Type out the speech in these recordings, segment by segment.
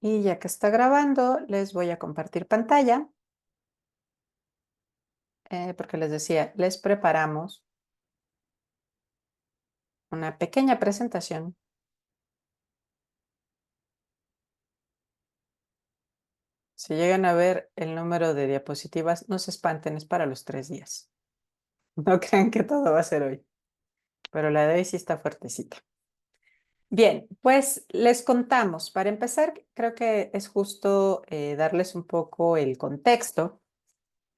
Y ya que está grabando, les voy a compartir pantalla, porque les decía, les preparamos una pequeña presentación. Si llegan a ver el número de diapositivas, no se espanten, es para los 3 días. No crean que todo va a ser hoy, pero la de hoy sí está fuertecita. Bien, pues les contamos. Para empezar, creo que es justo darles un poco el contexto.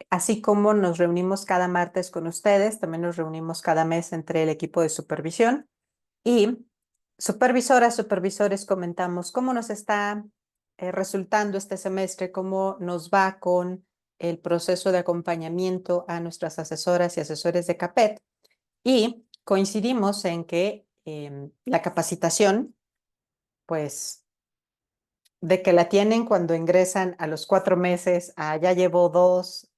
Así como nos reunimos cada martes con ustedes, también nos reunimos cada mes entre el equipo de supervisión y supervisoras, supervisores, comentamos cómo nos está resultando este semestre, cómo nos va con el proceso de acompañamiento a nuestras asesoras y asesores de CAPET. Y coincidimos en que la capacitación, pues de que la tienen cuando ingresan a los 4 meses, ya llevo dos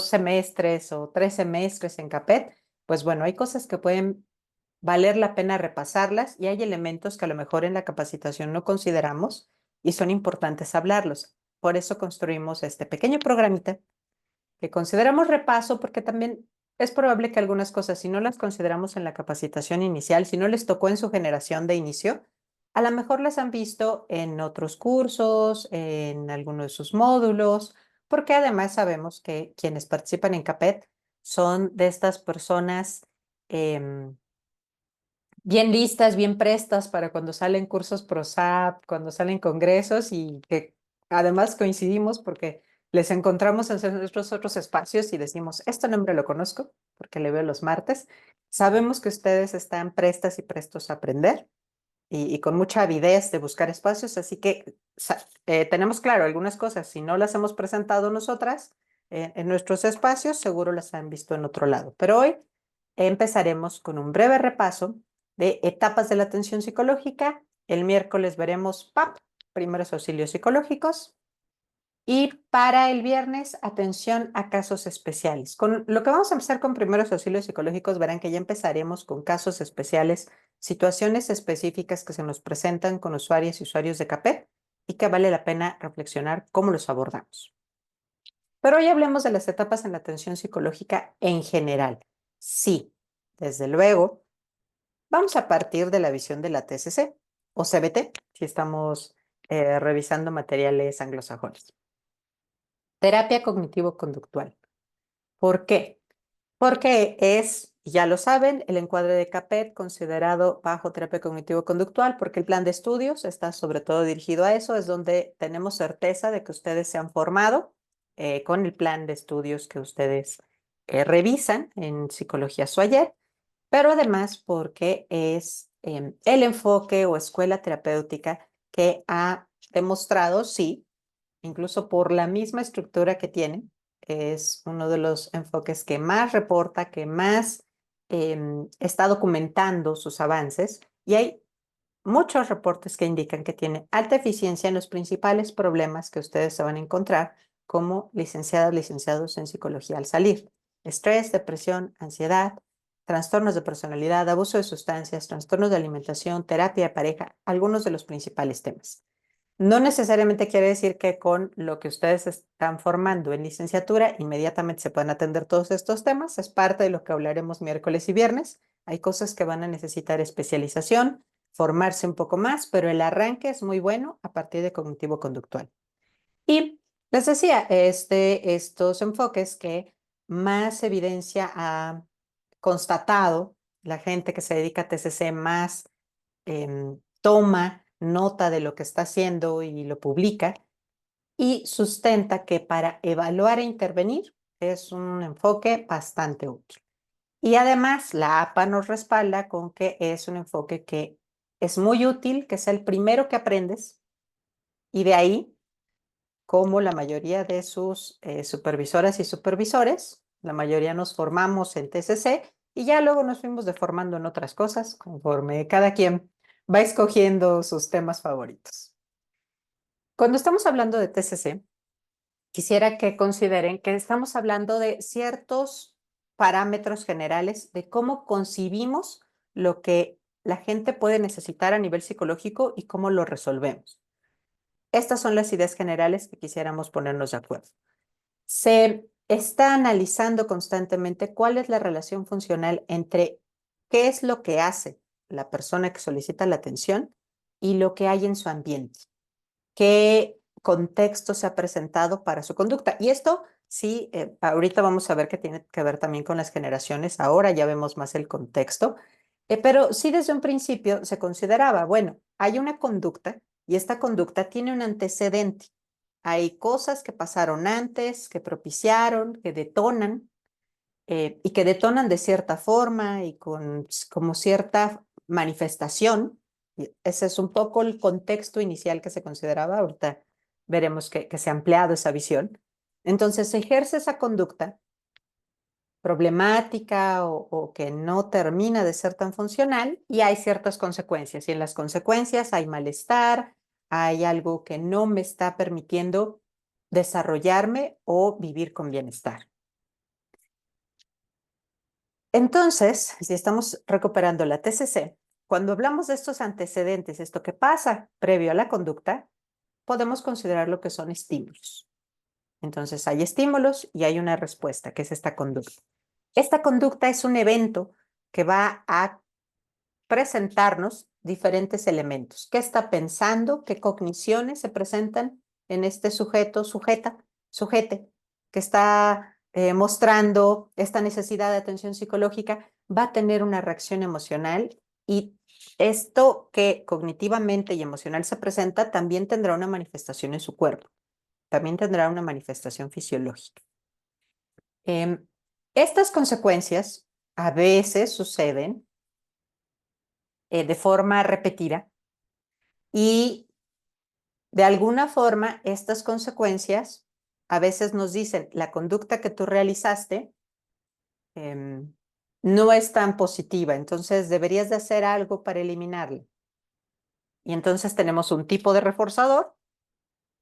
semestres o 3 semestres en CAPET, pues bueno, hay cosas que pueden valer la pena repasarlas y hay elementos que a lo mejor en la capacitación no consideramos y son importantes hablarlos. Por eso construimos este pequeño programita que consideramos repaso porque también es probable que algunas cosas, si no las consideramos en la capacitación inicial, si no les tocó en su generación de inicio, a lo mejor las han visto en otros cursos, en alguno de sus módulos, porque además sabemos que quienes participan en CAPET son de estas personas bien listas, bien prestas para cuando salen cursos ProSAP, cuando salen congresos y que además coincidimos porque les encontramos en nuestros otros espacios y decimos, este nombre lo conozco porque le veo los martes. Sabemos que ustedes están prestas y prestos a aprender y con mucha avidez de buscar espacios, así que tenemos claro algunas cosas, si no las hemos presentado nosotras en nuestros espacios, seguro las han visto en otro lado. Pero hoy empezaremos con un breve repaso de etapas de la atención psicológica. El miércoles veremos PAP, primeros auxilios psicológicos. Y para el viernes, atención a casos especiales. Con lo que vamos a empezar con primeros auxilios psicológicos, verán que ya empezaremos con casos especiales, situaciones específicas que se nos presentan con usuarias y usuarios de CAPET y que vale la pena reflexionar cómo los abordamos. Pero hoy hablemos de las etapas en la atención psicológica en general. Sí, desde luego, vamos a partir de la visión de la TCC o CBT, si estamos revisando materiales anglosajones. Terapia cognitivo-conductual. ¿Por qué? Porque es, ya lo saben, el encuadre de CAPET considerado bajo terapia cognitivo-conductual, porque el plan de estudios está sobre todo dirigido a eso, es donde tenemos certeza de que ustedes se han formado con el plan de estudios que ustedes revisan en Psicología Suayet, pero además porque es el enfoque o escuela terapéutica que ha demostrado, sí, incluso por la misma estructura que tiene, es uno de los enfoques que más reporta, que más está documentando sus avances y hay muchos reportes que indican que tiene alta eficiencia en los principales problemas que ustedes se van a encontrar como licenciadas, licenciados en psicología al salir. Estrés, depresión, ansiedad, trastornos de personalidad, abuso de sustancias, trastornos de alimentación, terapia de pareja, algunos de los principales temas. No necesariamente quiere decir que con lo que ustedes están formando en licenciatura inmediatamente se puedan atender todos estos temas. Es parte de lo que hablaremos miércoles y viernes. Hay cosas que van a necesitar especialización, formarse un poco más, pero el arranque es muy bueno a partir de cognitivo-conductual. Y les decía, estos enfoques que más evidencia ha constatado la gente que se dedica a TCC más toma nota de lo que está haciendo y lo publica y sustenta que para evaluar e intervenir es un enfoque bastante útil. Y además la APA nos respalda con que es un enfoque que es muy útil, que es el primero que aprendes y de ahí como la mayoría de sus supervisoras y supervisores, la mayoría nos formamos en TCC y ya luego nos fuimos deformando en otras cosas conforme cada quien va escogiendo sus temas favoritos. Cuando estamos hablando de TCC, quisiera que consideren que estamos hablando de ciertos parámetros generales de cómo concibimos lo que la gente puede necesitar a nivel psicológico y cómo lo resolvemos. Estas son las ideas generales que quisiéramos ponernos de acuerdo. Se está analizando constantemente cuál es la relación funcional entre qué es lo que hace la persona que solicita la atención y lo que hay en su ambiente. Qué contexto se ha presentado para su conducta. Y esto sí, ahorita vamos a ver que tiene que ver también con las generaciones. Ahora ya vemos más el contexto. Pero sí desde un principio se consideraba, bueno, hay una conducta y esta conducta tiene un antecedente. Hay cosas que pasaron antes, que propiciaron, que detonan y que detonan de cierta forma y con como cierta manifestación. Y ese es un poco el contexto inicial que se consideraba. Ahorita veremos que se ha ampliado esa visión. Entonces se ejerce esa conducta problemática o que no termina de ser tan funcional y hay ciertas consecuencias. Y en las consecuencias hay malestar, hay algo que no me está permitiendo desarrollarme o vivir con bienestar. Entonces, si estamos recuperando la TCC, cuando hablamos de estos antecedentes, esto que pasa previo a la conducta, podemos considerar lo que son estímulos. Entonces, hay estímulos y hay una respuesta, que es esta conducta. Esta conducta es un evento que va a presentarnos diferentes elementos. ¿Qué está pensando? ¿Qué cogniciones se presentan en este sujete, que está mostrando esta necesidad de atención psicológica? Va a tener una reacción emocional y esto que cognitivamente y emocional se presenta también tendrá una manifestación en su cuerpo, también tendrá una manifestación fisiológica. Estas consecuencias a veces suceden de forma repetida y de alguna forma estas consecuencias a veces nos dicen la conducta que tú realizaste no es tan positiva, entonces deberías de hacer algo para eliminarla. Y entonces tenemos un tipo de reforzador.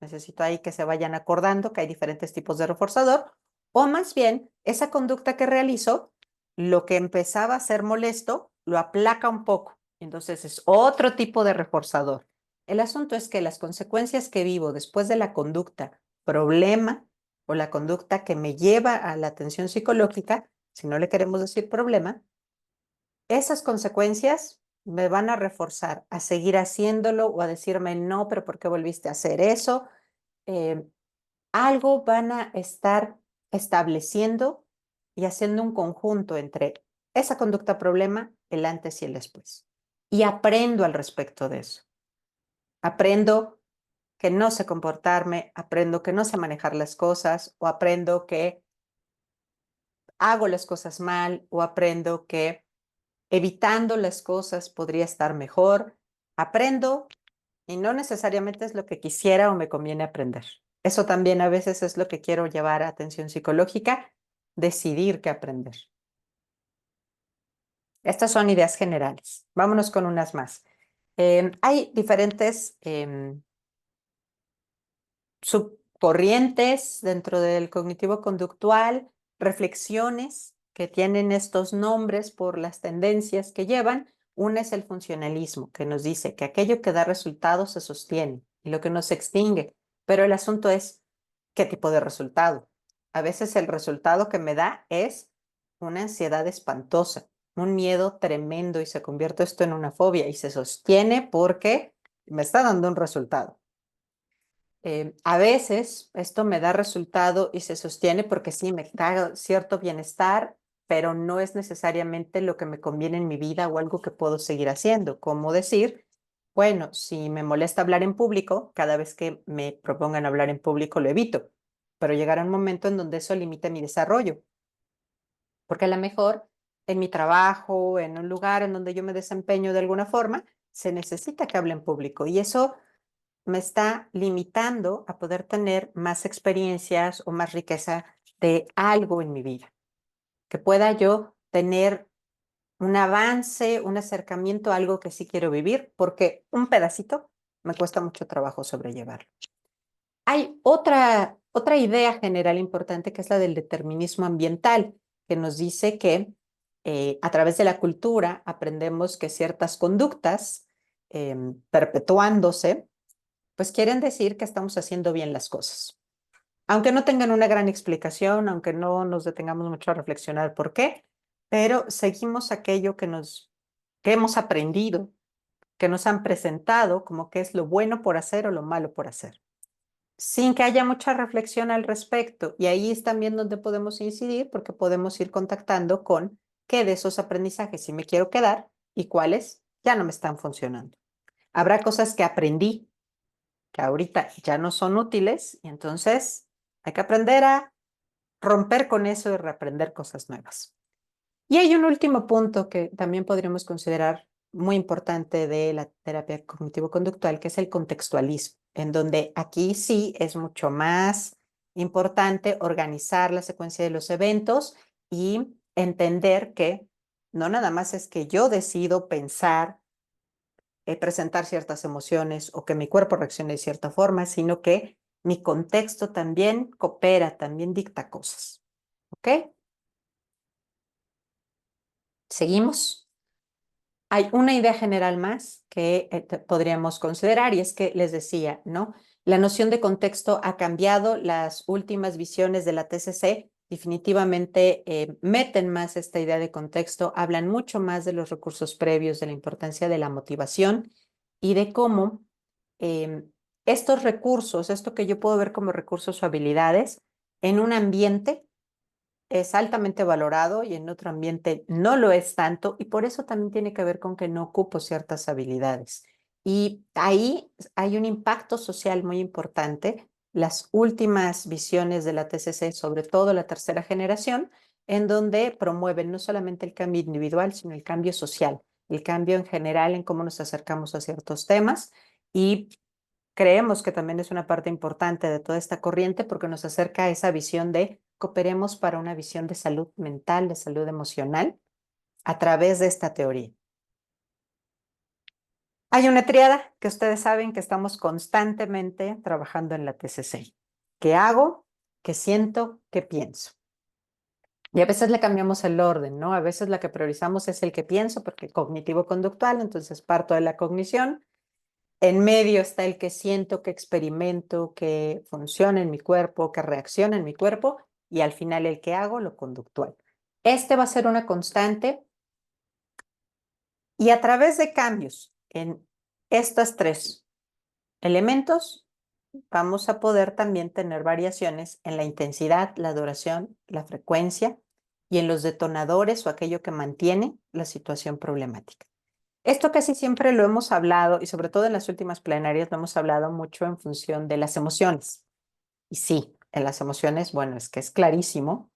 Necesito ahí que se vayan acordando que hay diferentes tipos de reforzador, o más bien esa conducta que realizo, lo que empezaba a ser molesto, lo aplaca un poco. Entonces es otro tipo de reforzador. El asunto es que las consecuencias que vivo después de la conducta problema o la conducta que me lleva a la atención psicológica, si no le queremos decir problema, esas consecuencias me van a reforzar a seguir haciéndolo o a decirme no, pero ¿por qué volviste a hacer eso? eh, Algo van a estar estableciendo y haciendo un conjunto entre esa conducta problema, el antes y el después. Y aprendo al respecto de eso. Aprendo que no sé comportarme, aprendo que no sé manejar las cosas, o aprendo que hago las cosas mal, o aprendo que evitando las cosas podría estar mejor. Aprendo y no necesariamente es lo que quisiera o me conviene aprender. Eso también a veces es lo que quiero llevar a atención psicológica, decidir qué aprender. Estas son ideas generales. Vámonos con unas más. Hay diferentes subcorrientes dentro del cognitivo conductual, reflexiones que tienen estos nombres por las tendencias que llevan. Una es el funcionalismo, que nos dice que aquello que da resultados se sostiene y lo que no se extingue. Pero el asunto es qué tipo de resultado. A veces el resultado que me da es una ansiedad espantosa, un miedo tremendo y se convierte esto en una fobia y se sostiene porque me está dando un resultado. A veces esto me da resultado y se sostiene porque sí, me da cierto bienestar, pero no es necesariamente lo que me conviene en mi vida o algo que puedo seguir haciendo. Como decir, bueno, si me molesta hablar en público, cada vez que me propongan hablar en público lo evito, pero llegará un momento en donde eso limita mi desarrollo, porque a lo mejor en mi trabajo, en un lugar en donde yo me desempeño de alguna forma, se necesita que hable en público y eso me está limitando a poder tener más experiencias o más riqueza de algo en mi vida, que pueda yo tener un avance, un acercamiento a algo que sí quiero vivir, porque un pedacito me cuesta mucho trabajo sobrellevarlo. Hay otra idea general importante que es la del determinismo ambiental, que nos dice que a través de la cultura aprendemos que ciertas conductas perpetuándose pues quieren decir que estamos haciendo bien las cosas. Aunque no tengan una gran explicación, aunque no nos detengamos mucho a reflexionar por qué, pero seguimos aquello que hemos aprendido, que nos han presentado como que es lo bueno por hacer o lo malo por hacer, sin que haya mucha reflexión al respecto. Y ahí es también donde podemos incidir, porque podemos ir contactando con qué de esos aprendizajes sí me quiero quedar y cuáles ya no me están funcionando. Habrá cosas que aprendí que ahorita ya no son útiles y entonces hay que aprender a romper con eso y reaprender cosas nuevas. Y hay un último punto que también podríamos considerar muy importante de la terapia cognitivo-conductual, que es el contextualismo, en donde aquí sí es mucho más importante organizar la secuencia de los eventos y entender que no nada más es que yo decido pensar, presentar ciertas emociones o que mi cuerpo reaccione de cierta forma, sino que mi contexto también coopera, también dicta cosas. ¿Ok? ¿Seguimos? Hay una idea general más que podríamos considerar y es que les decía, ¿no? La noción de contexto ha cambiado. Las últimas visiones de la TCC definitivamente meten más esta idea de contexto, hablan mucho más de los recursos previos, de la importancia de la motivación y de cómo eh, estos recursos, esto que yo puedo ver como recursos o habilidades, en un ambiente es altamente valorado y en otro ambiente no lo es tanto, y por eso también tiene que ver con que no ocupo ciertas habilidades. Y ahí hay un impacto social muy importante. Las últimas visiones de la TCC, sobre todo la tercera generación, en donde promueven no solamente el cambio individual, sino el cambio social, el cambio en general en cómo nos acercamos a ciertos temas. Y creemos que también es una parte importante de toda esta corriente porque nos acerca a esa visión de cooperemos para una visión de salud mental, de salud emocional, a través de esta teoría. Hay una triada que ustedes saben que estamos constantemente trabajando en la TCC. ¿Qué hago? ¿Qué siento? ¿Qué pienso? Y a veces le cambiamos el orden, ¿no? A veces la que priorizamos es el que pienso, porque cognitivo-conductual, entonces parto de la cognición. En medio está el que siento, que experimento, que funciona en mi cuerpo, que reacciona en mi cuerpo, y al final el que hago, lo conductual. Este va a ser una constante y a través de cambios en estos tres elementos vamos a poder también tener variaciones en la intensidad, la duración, la frecuencia y en los detonadores o aquello que mantiene la situación problemática. Esto casi siempre lo hemos hablado y sobre todo en las últimas plenarias lo hemos hablado mucho en función de las emociones. Y sí, en las emociones, bueno, es que es clarísimo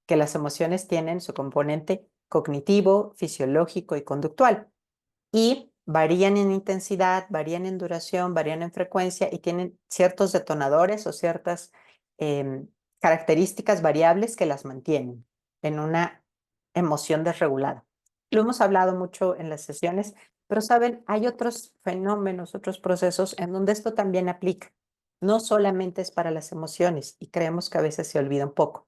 que las emociones tienen su componente cognitivo, fisiológico y conductual y varían en intensidad, varían en duración, varían en frecuencia y tienen ciertos detonadores o ciertas em, características variables que las mantienen en una emoción desregulada. Lo hemos hablado mucho en las sesiones, pero saben, hay otros fenómenos, otros procesos en donde esto también aplica. No solamente es para las emociones y creemos que a veces se olvida un poco.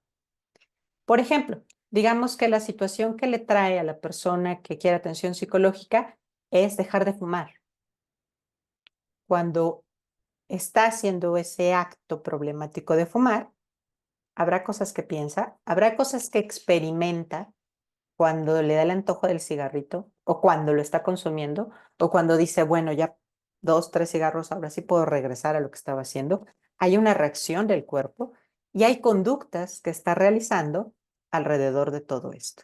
Por ejemplo, digamos que la situación que le trae a la persona que quiere atención psicológica es dejar de fumar. Cuando está haciendo ese acto problemático de fumar, habrá cosas que piensa, habrá cosas que experimenta cuando le da el antojo del cigarrito o cuando lo está consumiendo o cuando dice, bueno, ya 2, 3 cigarros, ahora sí puedo regresar a lo que estaba haciendo. Hay una reacción del cuerpo y hay conductas que está realizando alrededor de todo esto.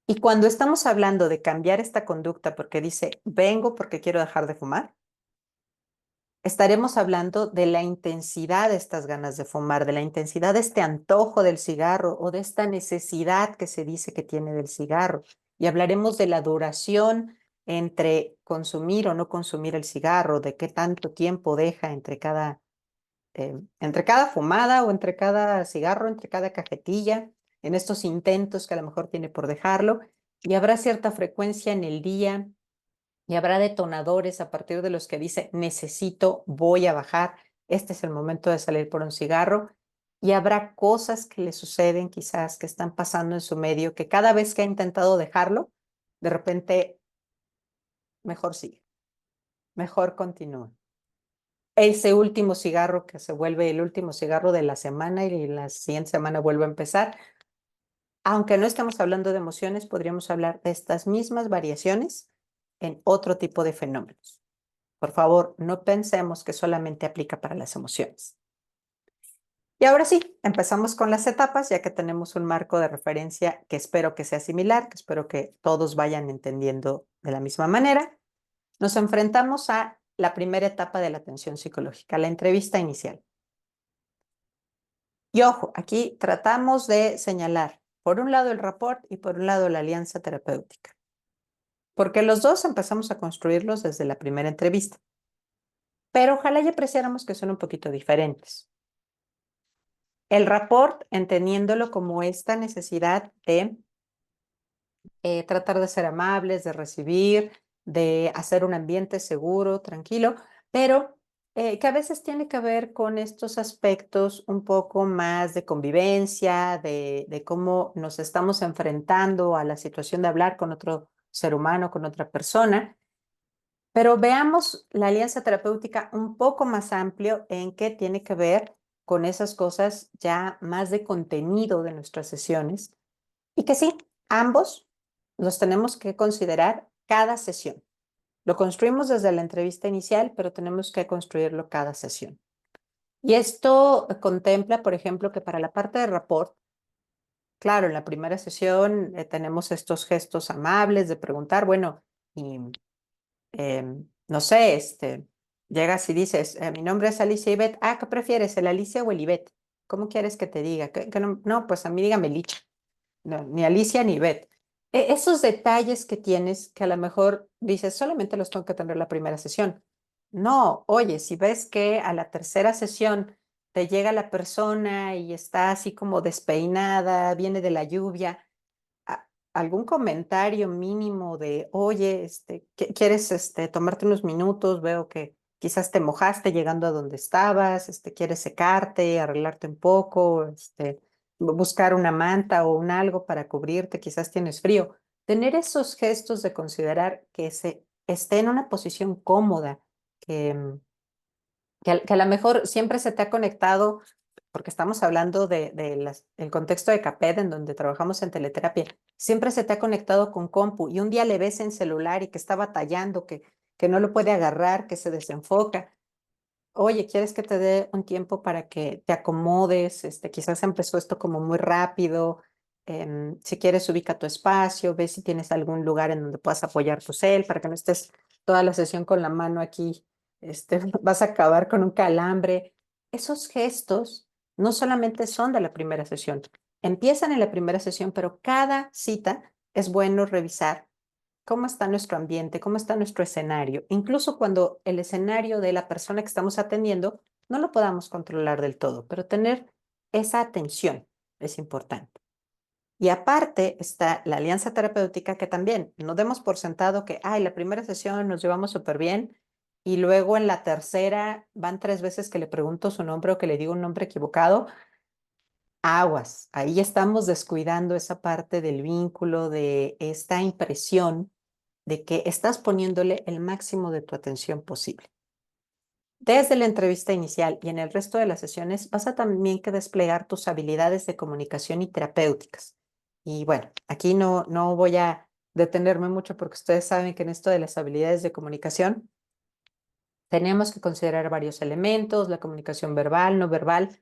Y cuando estamos hablando de cambiar esta conducta porque dice, vengo porque quiero dejar de fumar, estaremos hablando de la intensidad de estas ganas de fumar, de la intensidad de este antojo del cigarro o de esta necesidad que se dice que tiene del cigarro. Y hablaremos de la duración entre consumir o no consumir el cigarro, de qué tanto tiempo deja entre cada fumada o entre cada cigarro, entre cada cajetilla, en estos intentos que a lo mejor tiene por dejarlo. Y habrá cierta frecuencia en el día y habrá detonadores a partir de los que dice, necesito, voy a bajar, este es el momento de salir por un cigarro. Y habrá cosas que le suceden quizás que están pasando en su medio, que cada vez que ha intentado dejarlo, de repente mejor sigue, mejor continúa. ese último cigarro que se vuelve el último cigarro de la semana y la siguiente semana vuelve a empezar. Aunque no estemos hablando de emociones, podríamos hablar de estas mismas variaciones en otro tipo de fenómenos. Por favor, no pensemos que solamente aplica para las emociones. Y ahora sí, empezamos con las etapas, ya que tenemos un marco de referencia que espero que sea similar, que espero que todos vayan entendiendo de la misma manera. Nos enfrentamos a la primera etapa de la atención psicológica, la entrevista inicial. Y ojo, aquí tratamos de señalar, por un lado el rapport y por un lado la alianza terapéutica, porque los dos empezamos a construirlos desde la primera entrevista, pero ojalá y apreciáramos que son un poquito diferentes. El rapport, entendiéndolo como esta necesidad de tratar de ser amables, de recibir, de hacer un ambiente seguro, tranquilo, pero que a veces tiene que ver con estos aspectos un poco más de convivencia, de cómo nos estamos enfrentando a la situación de hablar con otro ser humano, con otra persona. Pero veamos la alianza terapéutica un poco más amplio en qué tiene que ver con esas cosas ya más de contenido de nuestras sesiones y que sí, ambos los tenemos que considerar cada sesión. Lo construimos desde la entrevista inicial, pero tenemos que construirlo cada sesión. Y esto contempla, por ejemplo, que para la parte de rapport, claro, en la primera sesión tenemos estos gestos amables de preguntar, bueno, y no sé, llegas y dices, mi nombre es Alicia Ibet. Ah, ¿qué prefieres, el Alicia o el Ibet? ¿Cómo quieres que te diga? ¿Que no? No, pues a mí dígame Licha. No, ni Alicia ni Beth. Esos detalles que tienes que a lo mejor dices, solamente los tengo que tener la primera sesión. No, oye, si ves que a la tercera sesión te llega la persona y está así como despeinada, viene de la lluvia, algún comentario mínimo de, oye, ¿quieres tomarte unos minutos? Veo que quizás te mojaste llegando a donde estabas, quieres secarte, arreglarte un poco, buscar una manta o un algo para cubrirte, quizás tienes frío. Tener esos gestos de considerar que se esté en una posición cómoda, que, que a lo mejor siempre se te ha conectado, porque estamos hablando el contexto de CAPED, en donde trabajamos en teleterapia, siempre se te ha conectado con compu y un día le ves en celular y que está batallando, que no lo puede agarrar, que se desenfoca. Oye, ¿quieres que te dé un tiempo para que te acomodes? Quizás empezó esto como muy rápido. Si quieres, ubica tu espacio, ve si tienes algún lugar en donde puedas apoyar tu cel para que no estés toda la sesión con la mano aquí. Vas a acabar con un calambre. Esos gestos no solamente son de la primera sesión, empiezan en la primera sesión, pero cada cita es bueno revisar cómo está nuestro ambiente, cómo está nuestro escenario, incluso cuando el escenario de la persona que estamos atendiendo no lo podamos controlar del todo, pero tener esa atención es importante. Y aparte está la alianza terapéutica que también no demos por sentado que, ay, la primera sesión nos llevamos súper bien y luego en la tercera van 3 veces que le pregunto su nombre o que le digo un nombre equivocado. Aguas, ahí estamos descuidando esa parte del vínculo, de esta impresión de que estás poniéndole el máximo de tu atención posible. Desde la entrevista inicial y en el resto de las sesiones vas a también que desplegar tus habilidades de comunicación y terapéuticas. Y bueno, aquí no voy a detenerme mucho porque ustedes saben que en esto de las habilidades de comunicación tenemos que considerar varios elementos, la comunicación verbal, no verbal,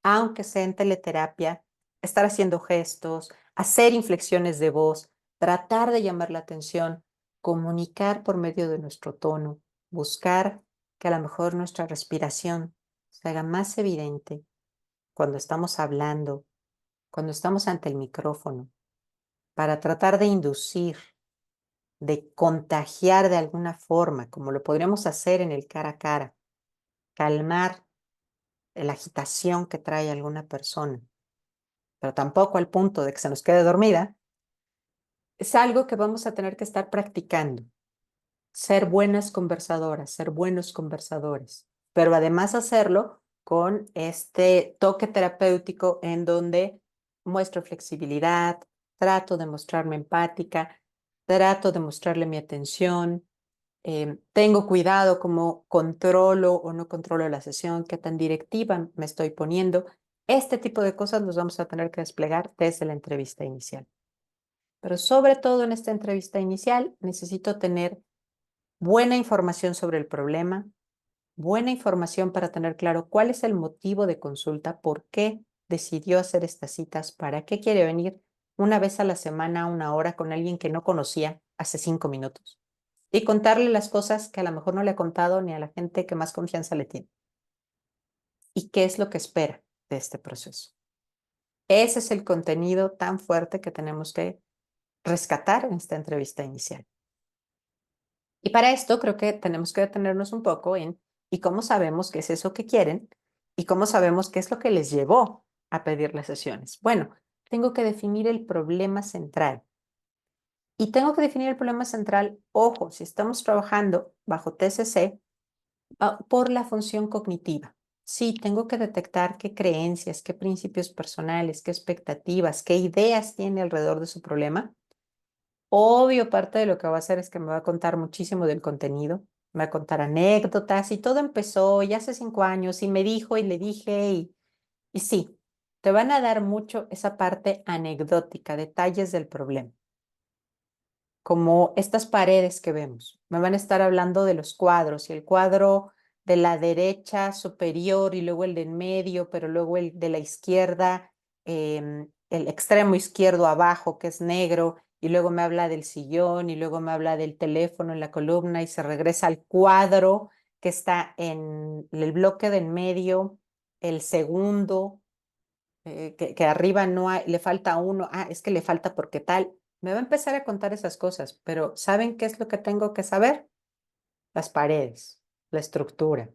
aunque sea en teleterapia, estar haciendo gestos, hacer inflexiones de voz, tratar de llamar la atención, comunicar por medio de nuestro tono, buscar que a lo mejor nuestra respiración se haga más evidente cuando estamos hablando, cuando estamos ante el micrófono, para tratar de inducir, de contagiar de alguna forma, como lo podríamos hacer en el cara a cara, calmar la agitación que trae alguna persona, pero tampoco al punto de que se nos quede dormida, es algo que vamos a tener que estar practicando. Ser buenas conversadoras, ser buenos conversadores, pero además hacerlo con este toque terapéutico en donde muestro flexibilidad, trato de mostrarme empática, trato de mostrarle mi atención, Tengo cuidado cómo controlo o no controlo la sesión, qué tan directiva me estoy poniendo. Este tipo de cosas los vamos a tener que desplegar desde la entrevista inicial. Pero sobre todo en esta entrevista inicial necesito tener buena información sobre el problema, buena información para tener claro cuál es el motivo de consulta, por qué decidió hacer estas citas, para qué quiere venir una vez a la semana, 1 hora con alguien que no conocía hace 5 minutos y contarle las cosas que a lo mejor no le ha contado ni a la gente que más confianza le tiene. ¿Y qué es lo que espera de este proceso? Ese es el contenido tan fuerte que tenemos que rescatar en esta entrevista inicial. Y para esto creo que tenemos que detenernos un poco en ¿y cómo sabemos qué es eso que quieren? ¿Y cómo sabemos qué es lo que les llevó a pedir las sesiones? Bueno, tengo que definir el problema central. Y tengo que definir el problema central, ojo, si estamos trabajando bajo TCC, por la función cognitiva. Sí, tengo que detectar qué creencias, qué principios personales, qué expectativas, qué ideas tiene alrededor de su problema. Obvio, parte de lo que va a hacer es que me va a contar muchísimo del contenido, me va a contar anécdotas y todo empezó ya hace 5 años y me dijo y le dije y sí, te van a dar mucho esa parte anecdótica, detalles del problema, como estas paredes que vemos. Me van a estar hablando de los cuadros y el cuadro de la derecha superior y luego el de en medio, pero luego el de la izquierda, el extremo izquierdo abajo que es negro y luego me habla del sillón y luego me habla del teléfono en la columna y se regresa al cuadro que está en el bloque de en medio, el segundo, que arriba no hay, le falta uno, es que le falta porque tal. Me va a empezar a contar esas cosas, pero ¿saben qué es lo que tengo que saber? Las paredes, la estructura.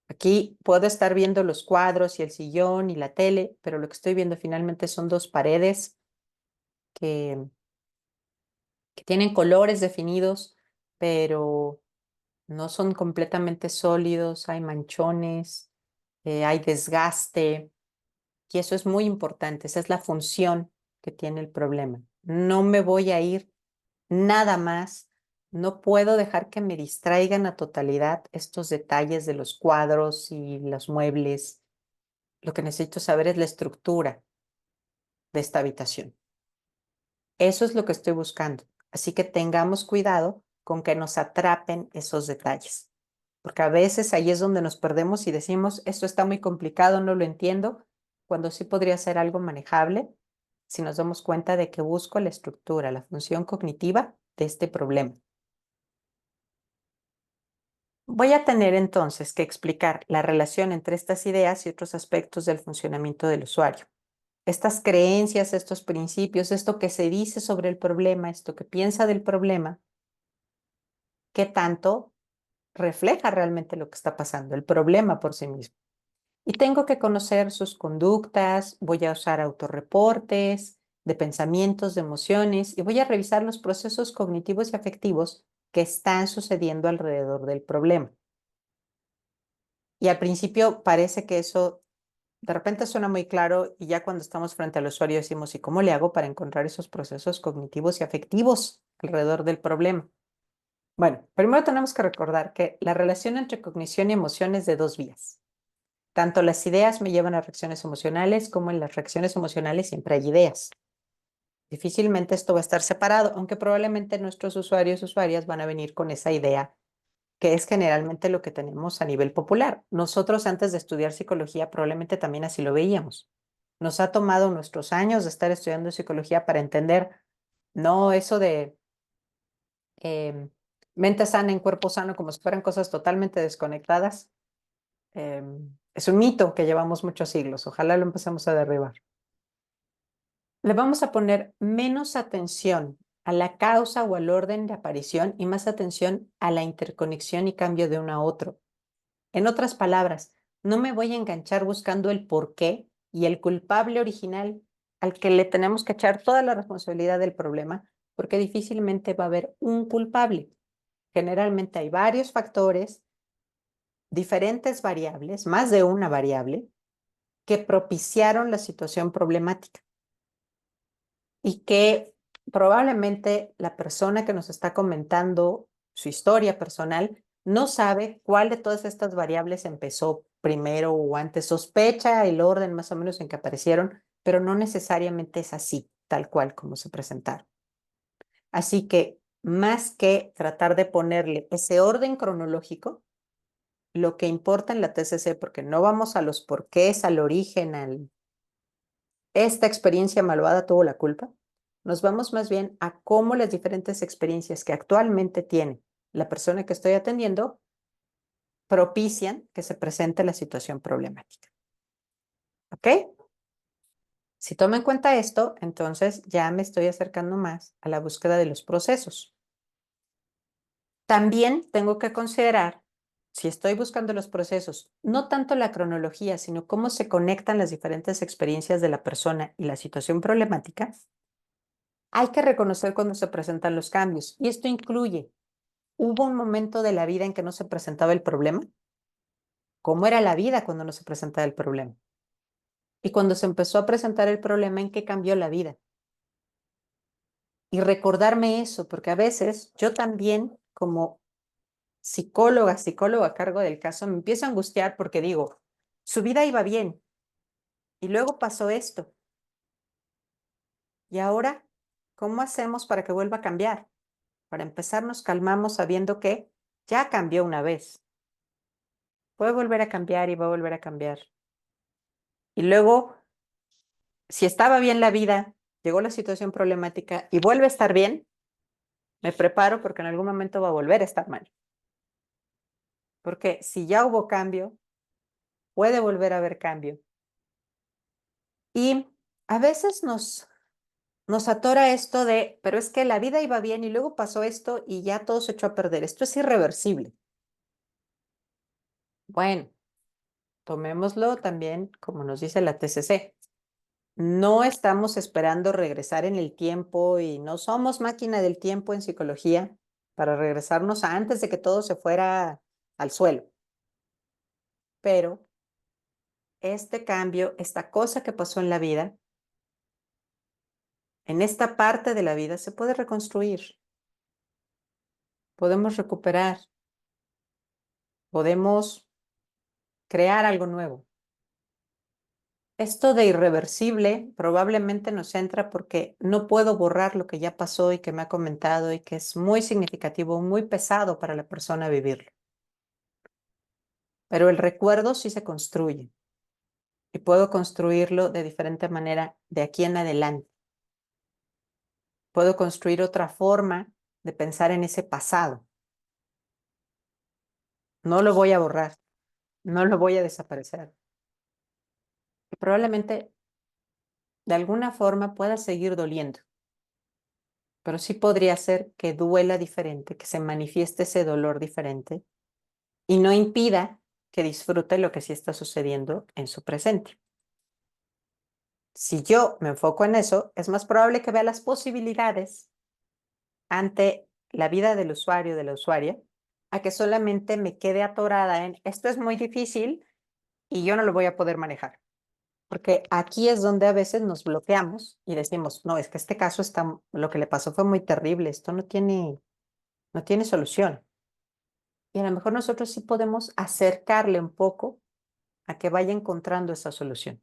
Aquí puedo estar viendo los cuadros y el sillón y la tele, pero lo que estoy viendo finalmente son dos paredes que, que tienen colores definidos, pero no son completamente sólidos, hay manchones, hay desgaste, y eso es muy importante, esa es la función que tiene el problema. No me voy a ir nada más, no puedo dejar que me distraigan a totalidad estos detalles de los cuadros y los muebles. Lo que necesito saber es la estructura de esta habitación. Eso es lo que estoy buscando. Así que tengamos cuidado con que nos atrapen esos detalles, porque a veces ahí es donde nos perdemos y decimos, esto está muy complicado, no lo entiendo, cuando sí podría ser algo manejable si nos damos cuenta de que busco la estructura, la función cognitiva de este problema. Voy a tener entonces que explicar la relación entre estas ideas y otros aspectos del funcionamiento del usuario. Estas creencias, estos principios, esto que se dice sobre el problema, esto que piensa del problema, qué tanto refleja realmente lo que está pasando, el problema por sí mismo. Y tengo que conocer sus conductas, voy a usar autorreportes de pensamientos, de emociones, y voy a revisar los procesos cognitivos y afectivos que están sucediendo alrededor del problema. Y al principio parece que eso de repente suena muy claro y ya cuando estamos frente al usuario decimos, ¿y cómo le hago para encontrar esos procesos cognitivos y afectivos alrededor del problema? Bueno, primero tenemos que recordar que la relación entre cognición y emoción es de dos vías. Tanto las ideas me llevan a reacciones emocionales como en las reacciones emocionales siempre hay ideas. Difícilmente esto va a estar separado, aunque probablemente nuestros usuarios y usuarias van a venir con esa idea, que es generalmente lo que tenemos a nivel popular. Nosotros antes de estudiar psicología probablemente también así lo veíamos. Nos ha tomado nuestros años de estar estudiando psicología para entender, no eso de mente sana en cuerpo sano como si fueran cosas totalmente desconectadas. Es un mito que llevamos muchos siglos. Ojalá lo empecemos a derribar. Le vamos a poner menos atención a la causa o al orden de aparición y más atención a la interconexión y cambio de uno a otro. En otras palabras, no me voy a enganchar buscando el porqué y el culpable original al que le tenemos que echar toda la responsabilidad del problema, porque difícilmente va a haber un culpable. Generalmente hay varios factores, diferentes variables, más de una variable, que propiciaron la situación problemática y que probablemente la persona que nos está comentando su historia personal no sabe cuál de todas estas variables empezó primero o antes. Sospecha el orden más o menos en que aparecieron, pero no necesariamente es así, tal cual como se presentaron. Así que más que tratar de ponerle ese orden cronológico, lo que importa en la TCC, porque no vamos a los porqués, al origen, esta experiencia malvada tuvo la culpa, nos vamos más bien a cómo las diferentes experiencias que actualmente tiene la persona que estoy atendiendo propician que se presente la situación problemática. ¿Ok? Si tomo en cuenta esto, entonces ya me estoy acercando más a la búsqueda de los procesos. También tengo que considerar, si estoy buscando los procesos, no tanto la cronología, sino cómo se conectan las diferentes experiencias de la persona y la situación problemática, hay que reconocer cuando se presentan los cambios. Y esto incluye, ¿hubo un momento de la vida en que no se presentaba el problema? ¿Cómo era la vida cuando no se presentaba el problema? Y cuando se empezó a presentar el problema, ¿en qué cambió la vida? Y recordarme eso, porque a veces yo también, como psicólogo a cargo del caso, me empiezo a angustiar porque digo, su vida iba bien y luego pasó esto. ¿Y ahora cómo hacemos para que vuelva a cambiar? Para empezar, nos calmamos sabiendo que ya cambió una vez. Puede volver a cambiar y va a volver a cambiar. Y luego, si estaba bien la vida, llegó la situación problemática y vuelve a estar bien, me preparo porque en algún momento va a volver a estar mal. Porque si ya hubo cambio, puede volver a haber cambio. Y a veces nos atora esto de, pero es que la vida iba bien y luego pasó esto y ya todo se echó a perder. Esto es irreversible. Bueno, tomémoslo también como nos dice la TCC. No estamos esperando regresar en el tiempo y no somos máquina del tiempo en psicología para regresarnos a antes de que todo se fuera al suelo. Pero este cambio, esta cosa que pasó en la vida, en esta parte de la vida se puede reconstruir. Podemos recuperar, podemos crear algo nuevo. Esto de irreversible probablemente nos entra porque no puedo borrar lo que ya pasó y que me ha comentado y que es muy significativo, muy pesado para la persona vivirlo. Pero el recuerdo sí se construye y puedo construirlo de diferente manera de aquí en adelante. Puedo construir otra forma de pensar en ese pasado. No lo voy a borrar, no lo voy a desaparecer. Y probablemente de alguna forma pueda seguir doliendo, pero sí podría ser que duela diferente, que se manifieste ese dolor diferente y no impida que disfrute lo que sí está sucediendo en su presente. Si yo me enfoco en eso, es más probable que vea las posibilidades ante la vida del usuario, de la usuaria, a que solamente me quede atorada en esto es muy difícil y yo no lo voy a poder manejar. Porque aquí es donde a veces nos bloqueamos y decimos, no, es que este caso está, lo que le pasó fue muy terrible, esto no tiene solución. Y a lo mejor nosotros sí podemos acercarle un poco a que vaya encontrando esa solución.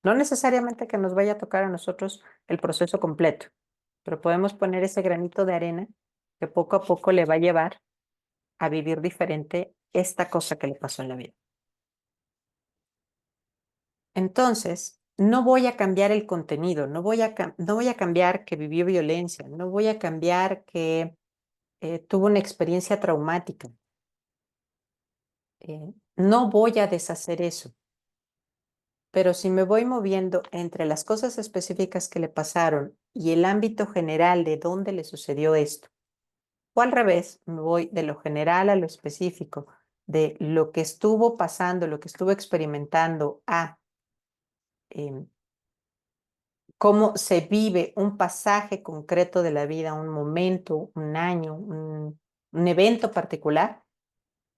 No necesariamente que nos vaya a tocar a nosotros el proceso completo, pero podemos poner ese granito de arena que poco a poco le va a llevar a vivir diferente esta cosa que le pasó en la vida. Entonces, no voy a cambiar el contenido, no voy a cambiar que vivió violencia, no voy a cambiar que tuvo una experiencia traumática. No voy a deshacer eso. Pero si me voy moviendo entre las cosas específicas que le pasaron y el ámbito general de dónde le sucedió esto, o al revés, me voy de lo general a lo específico, de lo que estuvo pasando, lo que estuvo experimentando, a cómo se vive un pasaje concreto de la vida, un momento, un año, un evento particular,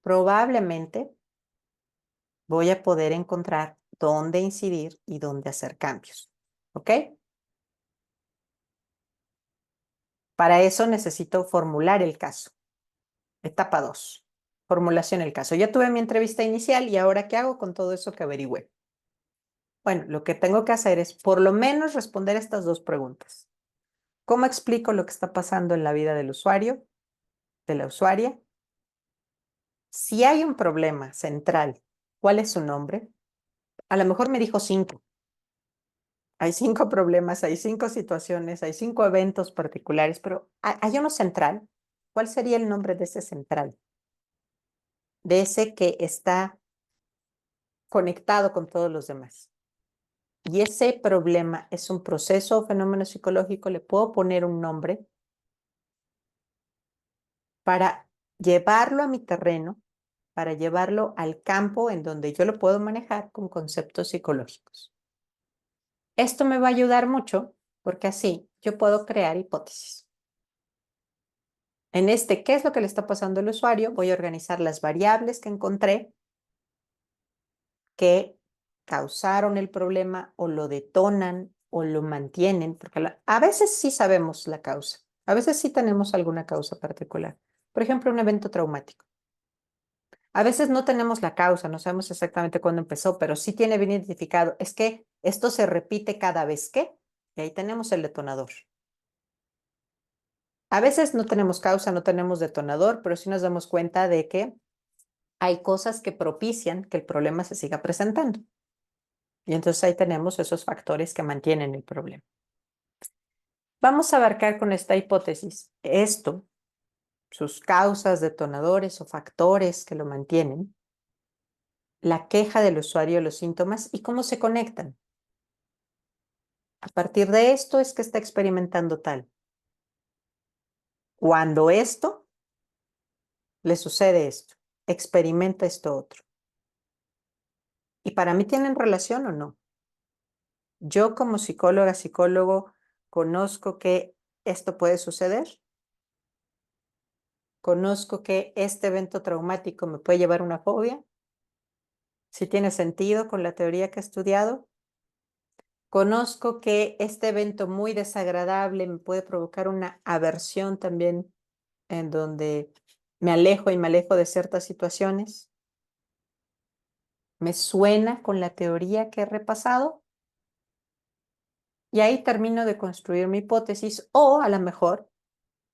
probablemente voy a poder encontrar dónde incidir y dónde hacer cambios. ¿Ok? Para eso necesito formular el caso. Etapa 2. Formulación del caso. Ya tuve mi entrevista inicial y ahora ¿qué hago con todo eso que averigüé? Bueno, lo que tengo que hacer es por lo menos responder estas dos preguntas. ¿Cómo explico lo que está pasando en la vida del usuario, de la usuaria? Si hay un problema central, ¿cuál es su nombre? A lo mejor me dijo 5. Hay 5 problemas, hay 5 situaciones, hay 5 eventos particulares, pero hay uno central. ¿Cuál sería el nombre de ese central? De ese que está conectado con todos los demás. Y ese problema es un proceso o fenómeno psicológico, le puedo poner un nombre para llevarlo a mi terreno, para llevarlo al campo en donde yo lo puedo manejar con conceptos psicológicos. Esto me va a ayudar mucho porque así yo puedo crear hipótesis. En este, ¿qué es lo que le está pasando al usuario? Voy a organizar las variables que encontré que causaron el problema o lo detonan o lo mantienen, porque a veces sí sabemos la causa, a veces sí tenemos alguna causa particular. Por ejemplo, un evento traumático. A veces no tenemos la causa, no sabemos exactamente cuándo empezó, pero sí tiene bien identificado. Es que esto se repite cada vez que, y ahí tenemos el detonador. A veces no tenemos causa, no tenemos detonador, pero sí nos damos cuenta de que hay cosas que propician que el problema se siga presentando. Y entonces ahí tenemos esos factores que mantienen el problema. Vamos a abarcar con esta hipótesis esto, sus causas, detonadores o factores que lo mantienen, la queja del usuario, los síntomas y cómo se conectan. A partir de esto es que está experimentando tal. Cuando esto le sucede esto, experimenta esto otro. ¿Y para mí tienen relación o no? Yo como psicóloga, psicólogo, conozco que esto puede suceder. Conozco que este evento traumático me puede llevar a una fobia. Si tiene sentido con la teoría que he estudiado. Conozco que este evento muy desagradable me puede provocar una aversión también en donde me alejo y me alejo de ciertas situaciones. Me suena con la teoría que he repasado y ahí termino de construir mi hipótesis o a lo mejor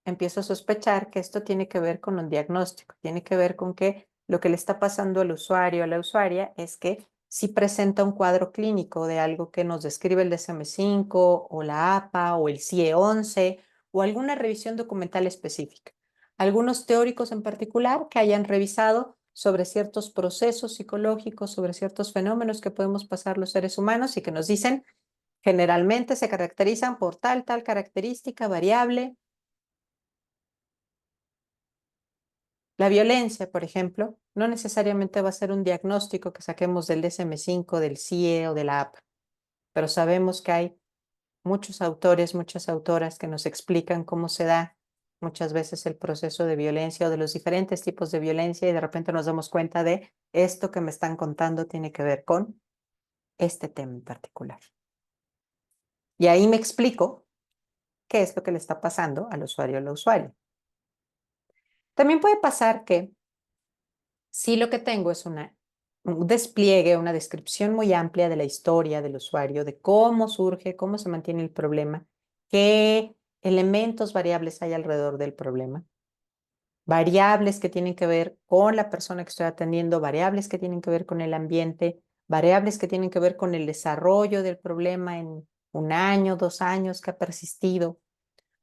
empiezo a sospechar que esto tiene que ver con un diagnóstico, tiene que ver con que lo que le está pasando al usuario o a la usuaria es que si presenta un cuadro clínico de algo que nos describe el DSM-5 o la APA o el CIE-11 o alguna revisión documental específica. Algunos teóricos en particular que hayan revisado sobre ciertos procesos psicológicos, sobre ciertos fenómenos que podemos pasar los seres humanos y que nos dicen generalmente se caracterizan por tal característica variable. La violencia, por ejemplo, no necesariamente va a ser un diagnóstico que saquemos del DSM-5, del CIE o de la APA, pero sabemos que hay muchos autores, muchas autoras que nos explican cómo se da muchas veces el proceso de violencia o de los diferentes tipos de violencia y de repente nos damos cuenta de esto que me están contando tiene que ver con este tema en particular. Y ahí me explico qué es lo que le está pasando al usuario o la usuaria. También puede pasar que si lo que tengo es un despliegue, una descripción muy amplia de la historia del usuario, de cómo surge, cómo se mantiene el problema, qué elementos variables hay alrededor del problema, variables que tienen que ver con la persona que estoy atendiendo, variables que tienen que ver con el ambiente, variables que tienen que ver con el desarrollo del problema en 1 año, 2 años que ha persistido,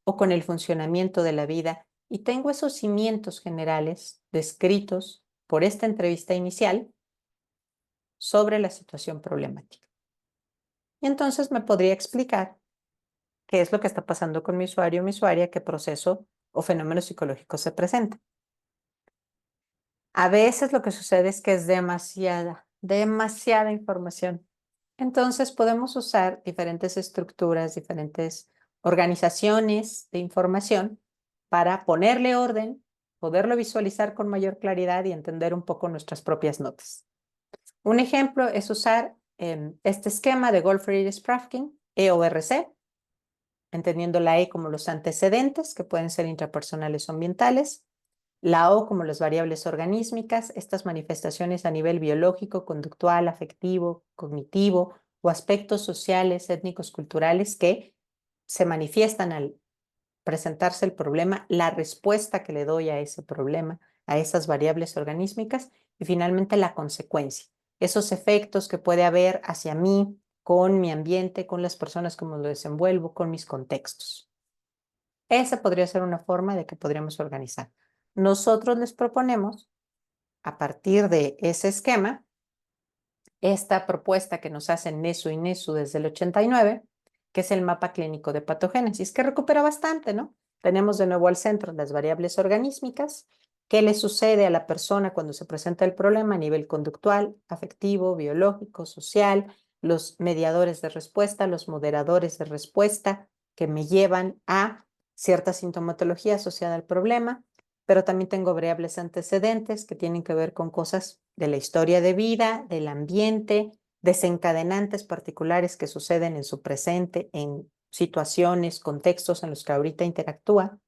o con el funcionamiento de la vida. Y tengo esos cimientos generales descritos por esta entrevista inicial sobre la situación problemática. Y entonces me podría explicar qué es lo que está pasando con mi usuario o mi usuaria, qué proceso o fenómeno psicológico se presenta. A veces lo que sucede es que es demasiada información. Entonces podemos usar diferentes estructuras, diferentes organizaciones de información para ponerle orden, poderlo visualizar con mayor claridad y entender un poco nuestras propias notas. Un ejemplo es usar este esquema de Goldfried-Sprafking, EORC, entendiendo la E como los antecedentes, que pueden ser intrapersonales o ambientales, la O como las variables organísmicas, estas manifestaciones a nivel biológico, conductual, afectivo, cognitivo o aspectos sociales, étnicos, culturales que se manifiestan al presentarse el problema, la respuesta que le doy a ese problema, a esas variables organísmicas y finalmente la consecuencia, esos efectos que puede haber hacia mí, con mi ambiente, con las personas como lo desenvuelvo, con mis contextos. Esa podría ser una forma de que podríamos organizar. Nosotros les proponemos, a partir de ese esquema, esta propuesta que nos hacen Nesu y Nesu desde el 89, que es el mapa clínico de patogénesis, que recupera bastante, ¿no? Tenemos de nuevo al centro las variables organísmicas, qué le sucede a la persona cuando se presenta el problema a nivel conductual, afectivo, biológico, social, los mediadores de respuesta, los moderadores de respuesta que me llevan a cierta sintomatología asociada al problema, pero también tengo variables antecedentes que tienen que ver con cosas de la historia de vida, del ambiente, desencadenantes particulares que suceden en su presente, en situaciones, contextos en los que ahorita interactúa,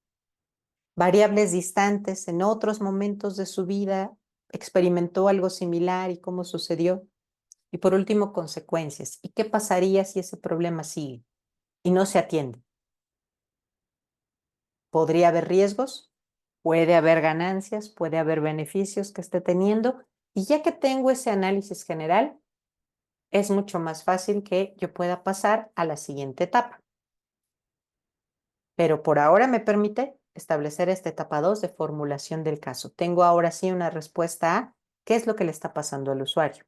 variables distantes en otros momentos de su vida, experimentó algo similar y cómo sucedió, y por último, consecuencias. ¿Y qué pasaría si ese problema sigue y no se atiende? ¿Podría haber riesgos? Puede haber ganancias, puede haber beneficios que esté teniendo. Y ya que tengo ese análisis general, es mucho más fácil que yo pueda pasar a la siguiente etapa. Pero por ahora me permite establecer esta etapa 2 de formulación del caso. Tengo ahora sí una respuesta a qué es lo que le está pasando al usuario.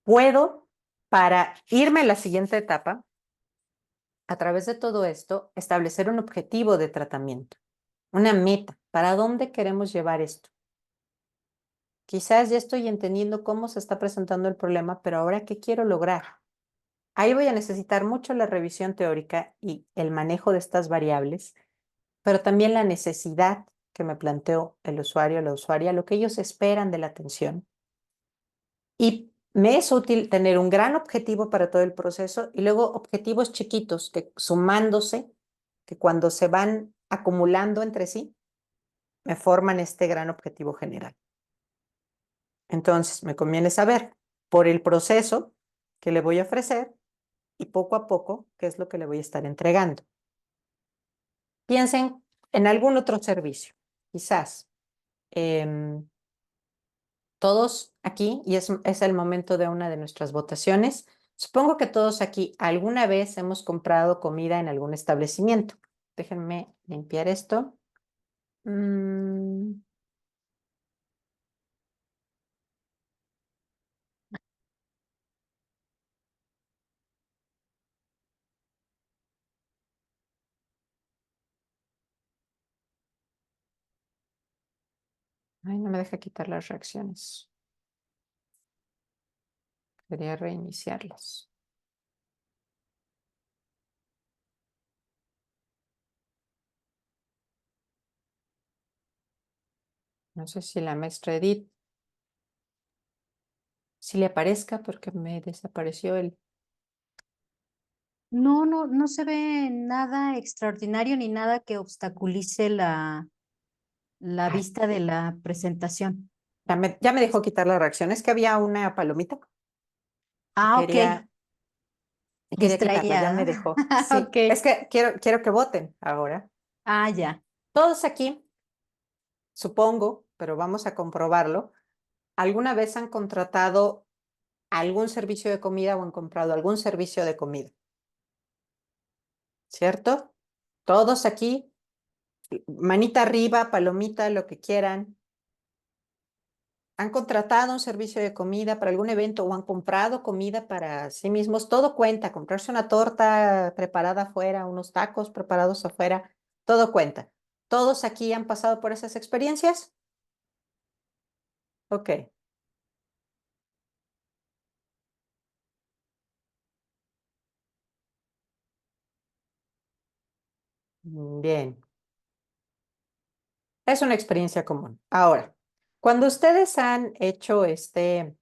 Puedo, para irme a la siguiente etapa, a través de todo esto, establecer un objetivo de tratamiento, una meta. ¿Para dónde queremos llevar esto? Quizás ya estoy entendiendo cómo se está presentando el problema, pero ahora, ¿qué quiero lograr? Ahí voy a necesitar mucho la revisión teórica y el manejo de estas variables, pero también la necesidad que me planteó el usuario, la usuaria, lo que ellos esperan de la atención. Y me es útil tener un gran objetivo para todo el proceso y luego objetivos chiquitos que sumándose, que cuando se van acumulando entre sí, me forman este gran objetivo general. Entonces, me conviene saber por el proceso que le voy a ofrecer y poco a poco qué es lo que le voy a estar entregando. Piensen en algún otro servicio, quizás. Todos aquí, y es el momento de una de nuestras votaciones, supongo que todos aquí alguna vez hemos comprado comida en algún establecimiento. Déjenme limpiar esto. Ay, no me deja quitar las reacciones. Quería reiniciarlas. No sé si la maestra Edith, si le aparezca porque me desapareció el... No, no se ve nada extraordinario ni nada que obstaculice la Ay, vista de la presentación. ya me dejó quitar las reacciones, que había una palomita y Ah, ok. quería quitarla, ya me Distraída. dejó. Sí, es Ok. que quiero que voten ahora. Ah, ya. Todos aquí, supongo, pero vamos a comprobarlo, ¿alguna vez han contratado algún servicio de comida o han comprado algún servicio de comida? ¿Cierto? Todos aquí, manita arriba, palomita, lo que quieran. ¿Han contratado un servicio de comida para algún evento o han comprado comida para sí mismos? Todo cuenta, comprarse una torta preparada afuera, unos tacos preparados afuera, todo cuenta. ¿Todos aquí han pasado por esas experiencias? Ok, bien. Es una experiencia común. Ahora, cuando ustedes han hecho este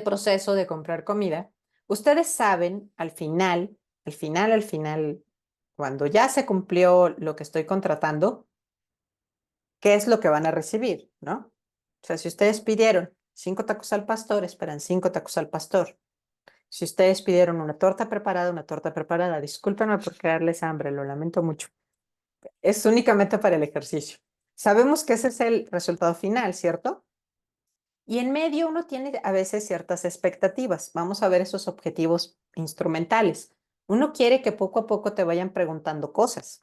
proceso de comprar comida, ustedes saben al final al final, cuando ya se cumplió lo que estoy contratando, ¿qué es lo que van a recibir, no? O sea, si ustedes pidieron 5 tacos al pastor, esperan 5 tacos al pastor. Si ustedes pidieron una torta preparada, discúlpenme por crearles hambre, lo lamento mucho. Es únicamente para el ejercicio. Sabemos que ese es el resultado final, ¿cierto? Y en medio uno tiene a veces ciertas expectativas. Vamos a ver esos objetivos instrumentales. Uno quiere que poco a poco te vayan preguntando cosas.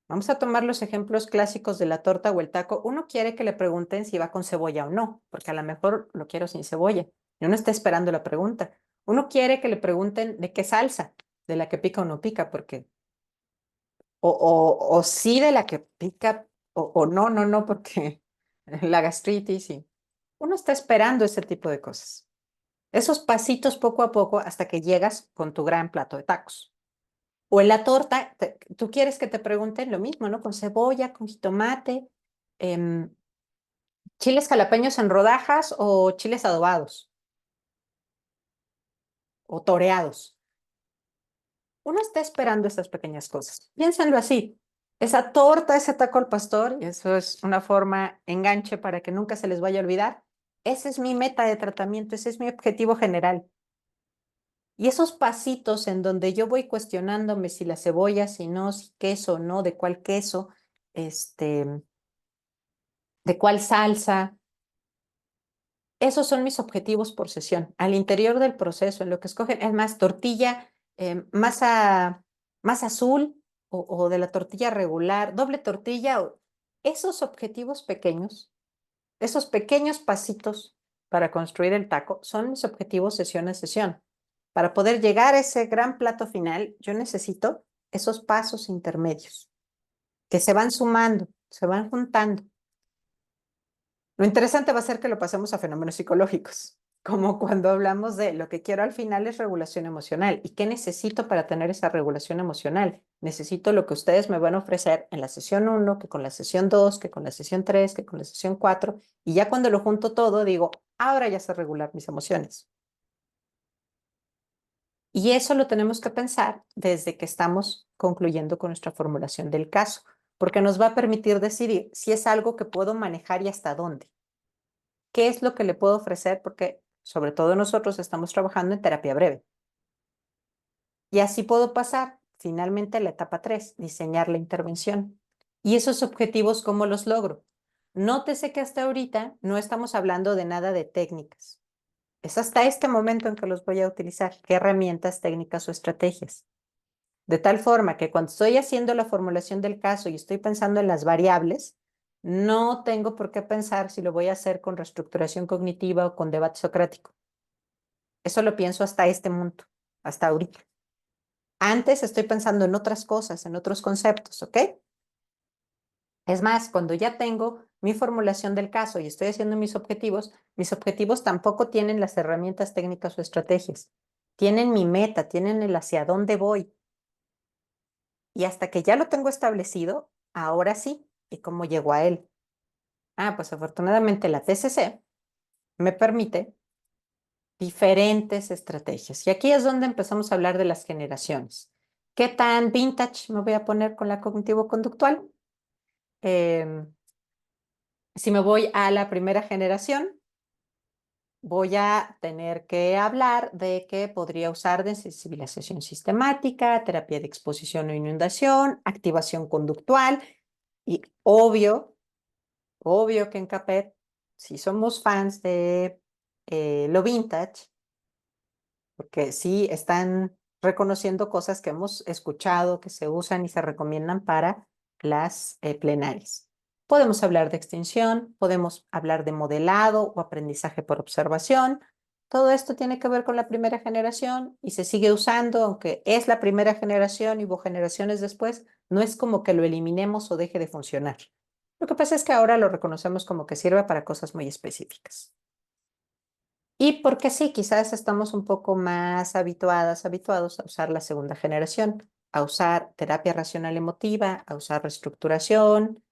Vamos a tomar los ejemplos clásicos de la torta o el taco. Uno quiere que le pregunten si va con cebolla o no, porque a lo mejor lo quiero sin cebolla. Y uno está esperando la pregunta. Uno quiere que le pregunten de qué salsa, de la que pica o no pica, porque o sí de la que pica o no, no, no, porque la gastritis y uno está esperando ese tipo de cosas. Esos pasitos poco a poco hasta que llegas con tu gran plato de tacos. O en la torta, tú quieres que te pregunten lo mismo, ¿no? Con cebolla, con jitomate, em, chiles jalapeños en rodajas o chiles adobados o toreados. Uno está esperando esas pequeñas cosas. Piénsenlo así. Esa torta, ese taco al pastor, y eso es una forma enganche para que nunca se les vaya a olvidar. Esa es mi meta de tratamiento, ese es mi objetivo general. Y esos pasitos en donde yo voy cuestionándome si la cebolla, si no, si queso, no, de cuál queso, de cuál salsa, esos son mis objetivos por sesión. Al interior del proceso, en lo que escogen, es más tortilla, masa azul o de la tortilla regular, doble tortilla, esos objetivos pequeños, esos pequeños pasitos para construir el taco son mis objetivos sesión a sesión. Para poder llegar a ese gran plato final, yo necesito esos pasos intermedios que se van sumando, se van juntando. Lo interesante va a ser que lo pasemos a fenómenos psicológicos, como cuando hablamos de lo que quiero al final es regulación emocional. ¿Y qué necesito para tener esa regulación emocional? Necesito lo que ustedes me van a ofrecer en la sesión 1, que con la sesión 2, que con la sesión 3, que con la sesión 4. Y ya cuando lo junto todo, digo, ahora ya sé regular mis emociones. Y eso lo tenemos que pensar desde que estamos concluyendo con nuestra formulación del caso, porque nos va a permitir decidir si es algo que puedo manejar y hasta dónde. ¿Qué es lo que le puedo ofrecer? Porque sobre todo nosotros estamos trabajando en terapia breve. Y así puedo pasar finalmente a la etapa 3, diseñar la intervención. Y esos objetivos, ¿cómo los logro? Nótese que hasta ahorita no estamos hablando de nada de técnicas. Es hasta este momento en que los voy a utilizar. ¿Qué herramientas, técnicas o estrategias? De tal forma que cuando estoy haciendo la formulación del caso y estoy pensando en las variables, no tengo por qué pensar si lo voy a hacer con reestructuración cognitiva o con debate socrático. Eso lo pienso hasta este punto, hasta ahorita. Antes estoy pensando en otras cosas, en otros conceptos, ¿ok? Es más, cuando ya tengo mi formulación del caso y estoy haciendo mis objetivos tampoco tienen las herramientas técnicas o estrategias. Tienen mi meta, tienen el hacia dónde voy. Y hasta que ya lo tengo establecido, ahora sí, ¿y cómo llego a él? Ah, pues afortunadamente la TCC me permite diferentes estrategias. Y aquí es donde empezamos a hablar de las generaciones. ¿Qué tan vintage me voy a poner con la cognitivo-conductual? Si me voy a la primera generación, voy a tener que hablar de que podría usar de sensibilización sistemática, terapia de exposición o inundación, activación conductual y obvio que en CAPET, si somos fans de lo vintage, porque sí están reconociendo cosas que hemos escuchado, que se usan y se recomiendan para las plenarias. Podemos hablar de extinción, podemos hablar de modelado o aprendizaje por observación. Todo esto tiene que ver con la primera generación y se sigue usando, aunque es la primera generación y hubo generaciones después, no es como que lo eliminemos o deje de funcionar. Lo que pasa es que ahora lo reconocemos como que sirve para cosas muy específicas. Y porque sí, quizás estamos un poco más habituados a usar la segunda generación, a usar terapia racional emotiva, a usar reestructuración,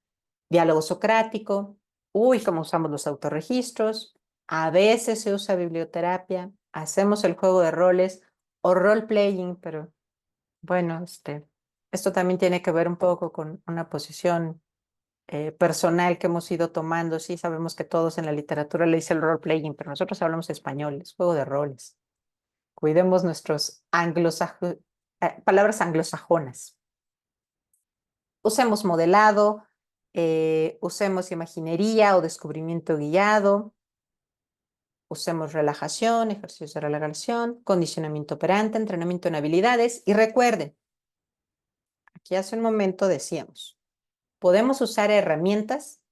diálogo socrático, uy, cómo usamos los autorregistros, a veces se usa biblioterapia, hacemos el juego de roles o role playing, pero Bueno, esto también tiene que ver un poco con una posición personal que hemos ido tomando. Sí, sabemos que todos en la literatura le dicen role-playing, pero nosotros hablamos español, es juego de roles. Cuidemos nuestros palabras anglosajonas. Usemos modelado, usemos imaginería o descubrimiento guiado, usemos relajación, ejercicios de relajación, condicionamiento operante, entrenamiento en habilidades. Y recuerden, aquí hace un momento decíamos, podemos usar herramientas,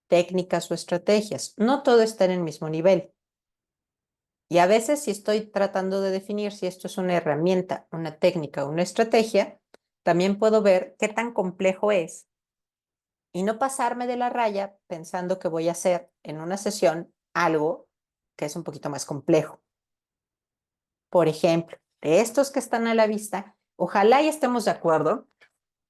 técnicas o estrategias. No todo está en el mismo nivel. Y a veces si estoy tratando de definir si esto es una herramienta, una técnica o una estrategia, también puedo ver qué tan complejo es y no pasarme de la raya pensando que voy a hacer en una sesión algo que es un poquito más complejo. Por ejemplo, de estos que están a la vista, ojalá y estemos de acuerdo.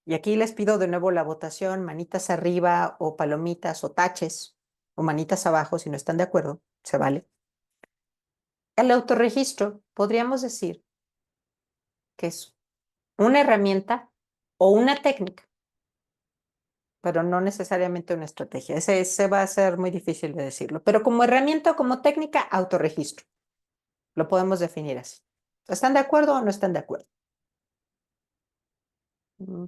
Y aquí les pido de nuevo la votación, manitas arriba o palomitas o taches o manitas abajo si no están de acuerdo, se vale. El autorregistro podríamos decir que es una herramienta o una técnica, pero no necesariamente una estrategia. Ese va a ser muy difícil de decirlo, pero como herramienta o como técnica, autorregistro. Lo podemos definir así. ¿Están de acuerdo o no están de acuerdo?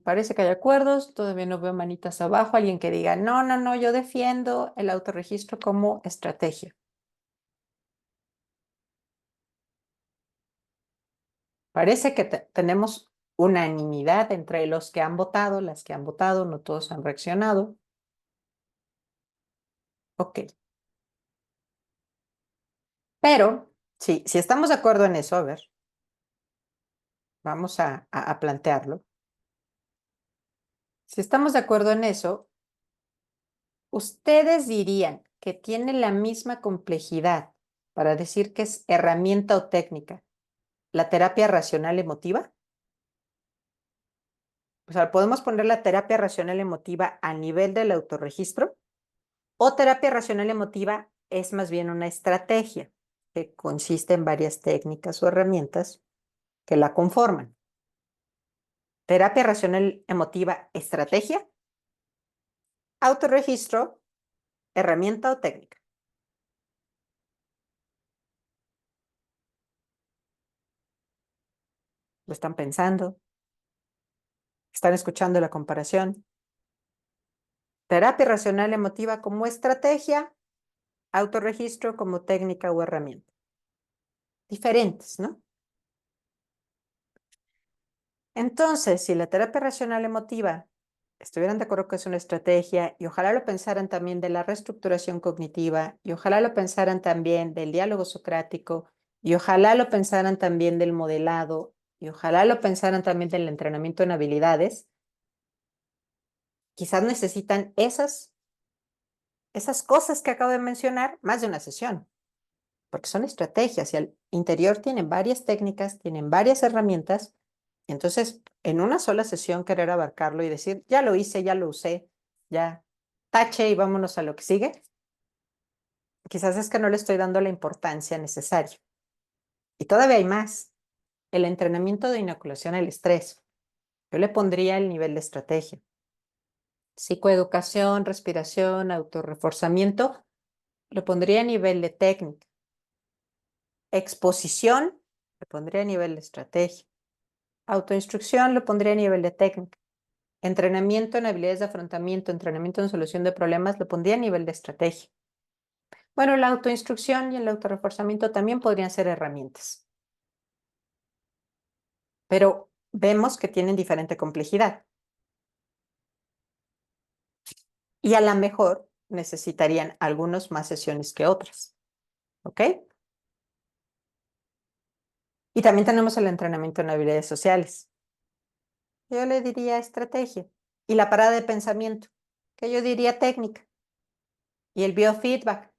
Parece que hay acuerdos, todavía no veo manitas abajo, alguien que diga, no, no, no, yo defiendo el autorregistro como estrategia. Parece que tenemos unanimidad entre los que han votado, las que han votado, no todos han reaccionado. Ok. Pero, sí, si estamos de acuerdo en eso, a ver, vamos a plantearlo. Si estamos de acuerdo en eso, ¿ustedes dirían que tiene la misma complejidad para decir que es herramienta o técnica la terapia racional emotiva? O sea, ¿podemos poner la terapia racional emotiva a nivel del autorregistro? ¿O terapia racional emotiva es más bien una estrategia que consiste en varias técnicas o herramientas que la conforman? Terapia racional emotiva, estrategia, autorregistro, herramienta o técnica. ¿Lo están pensando? ¿Están escuchando la comparación? Terapia racional emotiva como estrategia, autorregistro como técnica o herramienta. Diferentes, ¿no? Entonces, si la terapia racional emotiva estuvieran de acuerdo que es una estrategia y ojalá lo pensaran también de la reestructuración cognitiva y ojalá lo pensaran también del diálogo socrático y ojalá lo pensaran también del modelado y ojalá lo pensaran también del entrenamiento en habilidades, quizás necesitan esas cosas que acabo de mencionar más de una sesión, porque son estrategias y al interior tienen varias técnicas, tienen varias herramientas. Entonces, en una sola sesión querer abarcarlo y decir, ya lo hice, ya lo usé, ya tache y vámonos a lo que sigue, quizás es que no le estoy dando la importancia necesaria. Y todavía hay más. El entrenamiento de inoculación al estrés. Yo le pondría el nivel de estrategia. Psicoeducación, respiración, autorreforzamiento, le pondría a nivel de técnica. Exposición, le pondría a nivel de estrategia. Autoinstrucción, lo pondría a nivel de técnica. Entrenamiento en habilidades de afrontamiento, entrenamiento en solución de problemas, lo pondría a nivel de estrategia. Bueno, la autoinstrucción y el autorreforzamiento también podrían ser herramientas, pero vemos que tienen diferente complejidad y a lo mejor necesitarían algunos más sesiones que otras, ¿ok? Y también tenemos el entrenamiento en habilidades sociales. Yo le diría estrategia. Y la parada de pensamiento, que yo diría técnica. Y el biofeedback,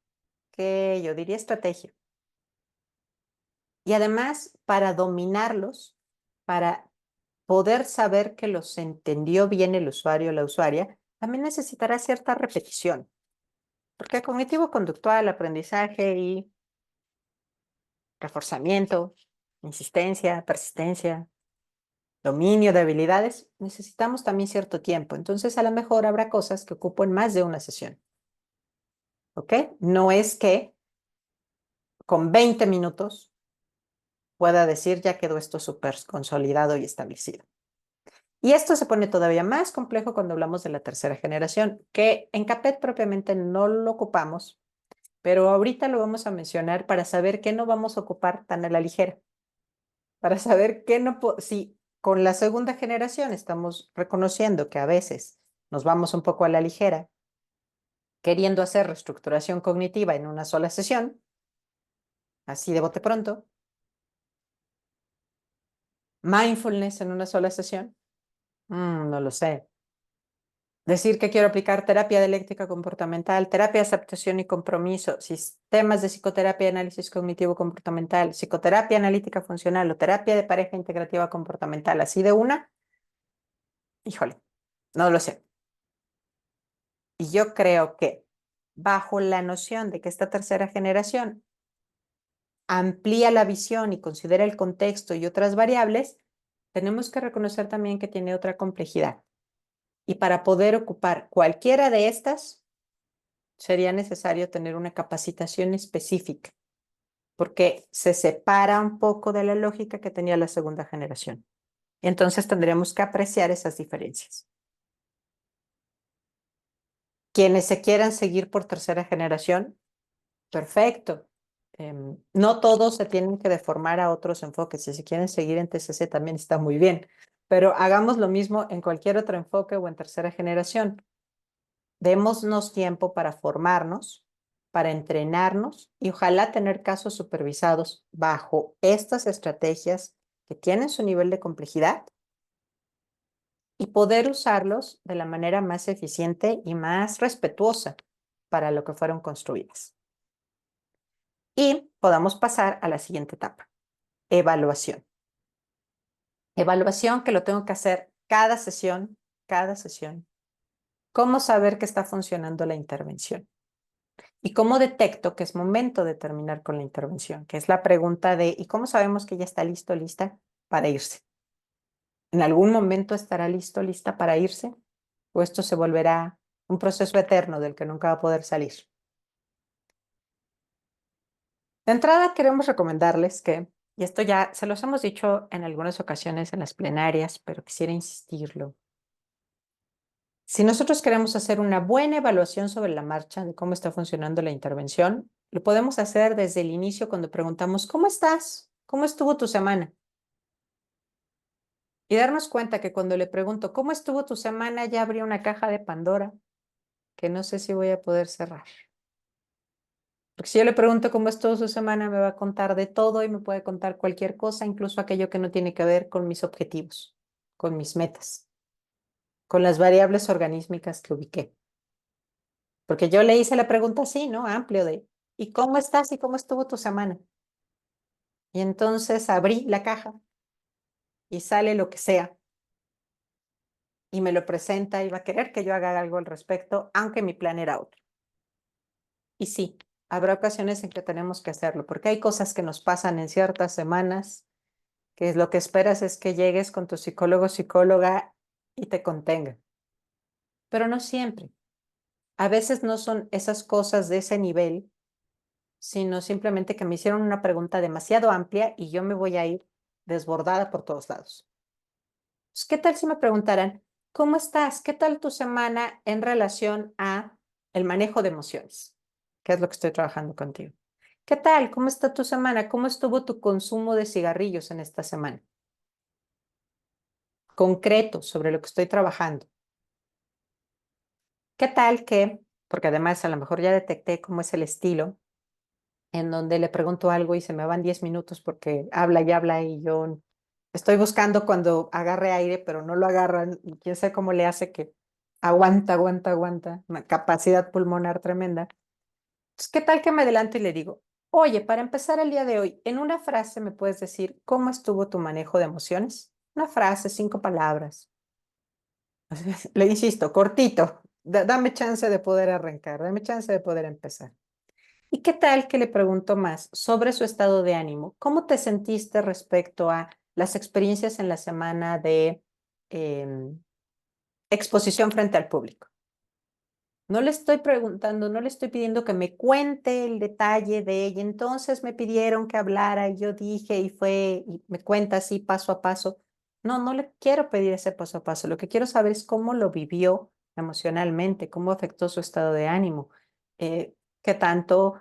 que yo diría estrategia. Y además, para dominarlos, para poder saber que los entendió bien el usuario o la usuaria, también necesitará cierta repetición, porque cognitivo-conductual, aprendizaje y reforzamiento, insistencia, persistencia, dominio de habilidades, necesitamos también cierto tiempo. Entonces, a lo mejor habrá cosas que ocupan más de una sesión. ¿Ok? No es que con 20 minutos pueda decir ya quedó esto súper consolidado y establecido. Y esto se pone todavía más complejo cuando hablamos de la tercera generación, que en CAPET propiamente no lo ocupamos, pero ahorita lo vamos a mencionar para saber qué no vamos a ocupar tan a la ligera, para saber qué no, si con la segunda generación estamos reconociendo que a veces nos vamos un poco a la ligera, queriendo hacer reestructuración cognitiva en una sola sesión, así de bote pronto, mindfulness en una sola sesión, no lo sé. Decir que quiero aplicar terapia dialéctica comportamental, terapia de aceptación y compromiso, sistemas de psicoterapia y análisis cognitivo comportamental, psicoterapia analítica funcional o terapia de pareja integrativa comportamental, así de una, híjole, no lo sé. Y yo creo que bajo la noción de que esta tercera generación amplía la visión y considera el contexto y otras variables, tenemos que reconocer también que tiene otra complejidad. Y para poder ocupar cualquiera de estas, sería necesario tener una capacitación específica, porque se separa un poco de la lógica que tenía la segunda generación. Y entonces tendríamos que apreciar esas diferencias. Quienes se quieran seguir por tercera generación, perfecto. No todos se tienen que deformar a otros enfoques. Si se quieren seguir en TCC también está muy bien, pero hagamos lo mismo en cualquier otro enfoque o en tercera generación. Démonos tiempo para formarnos, para entrenarnos y ojalá tener casos supervisados bajo estas estrategias que tienen su nivel de complejidad y poder usarlos de la manera más eficiente y más respetuosa para lo que fueron construidas. Y podamos pasar a la siguiente etapa, evaluación. Evaluación que lo tengo que hacer cada sesión, cada sesión. ¿Cómo saber que está funcionando la intervención? ¿Y cómo detecto que es momento de terminar con la intervención? Que es la pregunta de, ¿y cómo sabemos que ya está listo, lista para irse? ¿En algún momento estará listo, lista para irse? ¿O esto se volverá un proceso eterno del que nunca va a poder salir? De entrada, queremos recomendarles que, y esto ya se los hemos dicho en algunas ocasiones en las plenarias, pero quisiera insistirlo. Si nosotros queremos hacer una buena evaluación sobre la marcha de cómo está funcionando la intervención, lo podemos hacer desde el inicio cuando preguntamos, ¿cómo estás? ¿Cómo estuvo tu semana? Y darnos cuenta que cuando le pregunto, ¿cómo estuvo tu semana? Ya abrí una caja de Pandora que no sé si voy a poder cerrar. Porque si yo le pregunto cómo estuvo su semana, me va a contar de todo y me puede contar cualquier cosa, incluso aquello que no tiene que ver con mis objetivos, con mis metas, con las variables organísmicas que ubiqué. Porque yo le hice la pregunta así, ¿no? Amplio de, ¿y cómo estás y cómo estuvo tu semana? Y entonces abrí la caja y sale lo que sea y me lo presenta y va a querer que yo haga algo al respecto, aunque mi plan era otro. Y sí, habrá ocasiones en que tenemos que hacerlo, porque hay cosas que nos pasan en ciertas semanas, que es lo que esperas es que llegues con tu psicólogo o psicóloga y te contenga. Pero no siempre. A veces no son esas cosas de ese nivel, sino simplemente que me hicieron una pregunta demasiado amplia y yo me voy a ir desbordada por todos lados. Pues, ¿qué tal si me preguntaran, ¿cómo estás? ¿Qué tal tu semana en relación a el manejo de emociones? ¿Qué es lo que estoy trabajando contigo? ¿Qué tal? ¿Cómo está tu semana? ¿Cómo estuvo tu consumo de cigarrillos en esta semana? Concreto sobre lo que estoy trabajando. ¿Qué tal que, porque además a lo mejor ya detecté cómo es el estilo, en donde le pregunto algo y se me van 10 minutos porque habla y habla y yo estoy buscando cuando agarre aire, pero no lo agarran y quién sabe cómo le hace que aguanta, una capacidad pulmonar tremenda. Entonces, ¿qué tal que me adelanto y le digo, oye, para empezar el día de hoy, en una frase me puedes decir cómo estuvo tu manejo de emociones? Una frase, 5 palabras. Le insisto, cortito, dame chance de poder arrancar, dame chance de poder empezar. ¿Y qué tal que le pregunto más sobre su estado de ánimo? ¿Cómo te sentiste respecto a las experiencias en la semana de exposición frente al público. No le estoy preguntando, no le estoy pidiendo que me cuente el detalle de ella. Entonces me pidieron que hablara y yo dije y fue, y me cuenta así paso a paso. No, no le quiero pedir ese paso a paso. Lo que quiero saber es cómo lo vivió emocionalmente, cómo afectó su estado de ánimo, qué tanto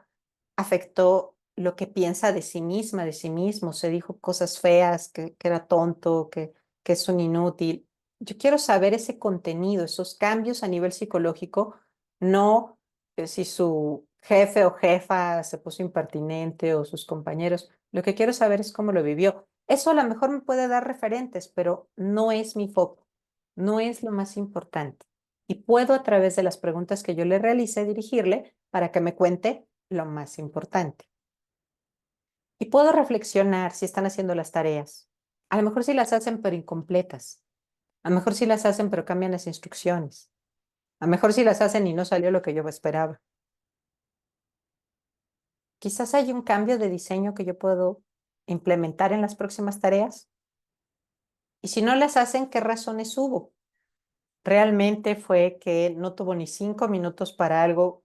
afectó lo que piensa de sí misma, de sí mismo. Se dijo cosas feas, que era tonto, que es un inútil. Yo quiero saber ese contenido, esos cambios a nivel psicológico, no si su jefe o jefa se puso impertinente o sus compañeros. Lo que quiero saber es cómo lo vivió. Eso a lo mejor me puede dar referentes, pero no es mi foco, no es lo más importante. Y puedo a través de las preguntas que yo le realice dirigirle para que me cuente lo más importante. Y puedo reflexionar si están haciendo las tareas. A lo mejor sí las hacen pero incompletas. A lo mejor sí las hacen pero cambian las instrucciones. A lo mejor sí las hacen y no salió lo que yo esperaba. Quizás hay un cambio de diseño que yo puedo implementar en las próximas tareas. Y si no las hacen, ¿qué razones hubo? Realmente fue que no tuvo ni 5 minutos para algo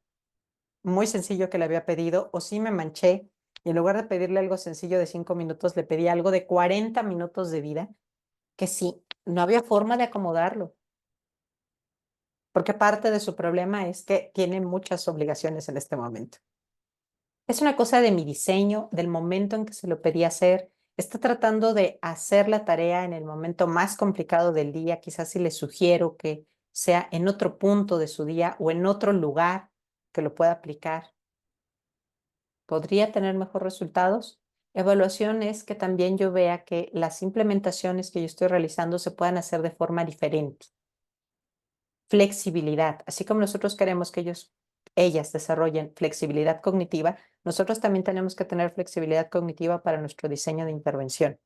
muy sencillo que le había pedido, o sí me manché y en lugar de pedirle algo sencillo de 5 minutos, le pedí algo de 40 minutos de vida, que sí, no había forma de acomodarlo, porque parte de su problema es que tiene muchas obligaciones en este momento. Es una cosa de mi diseño, del momento en que se lo pedí hacer. Está tratando de hacer la tarea en el momento más complicado del día. Quizás si le sugiero que sea en otro punto de su día o en otro lugar que lo pueda aplicar, podría tener mejores resultados. Evaluación es que también yo vea que las implementaciones que yo estoy realizando se puedan hacer de forma diferente. Flexibilidad, así como nosotros queremos que ellas desarrollen flexibilidad cognitiva, nosotros también tenemos que tener flexibilidad cognitiva para nuestro diseño de intervención.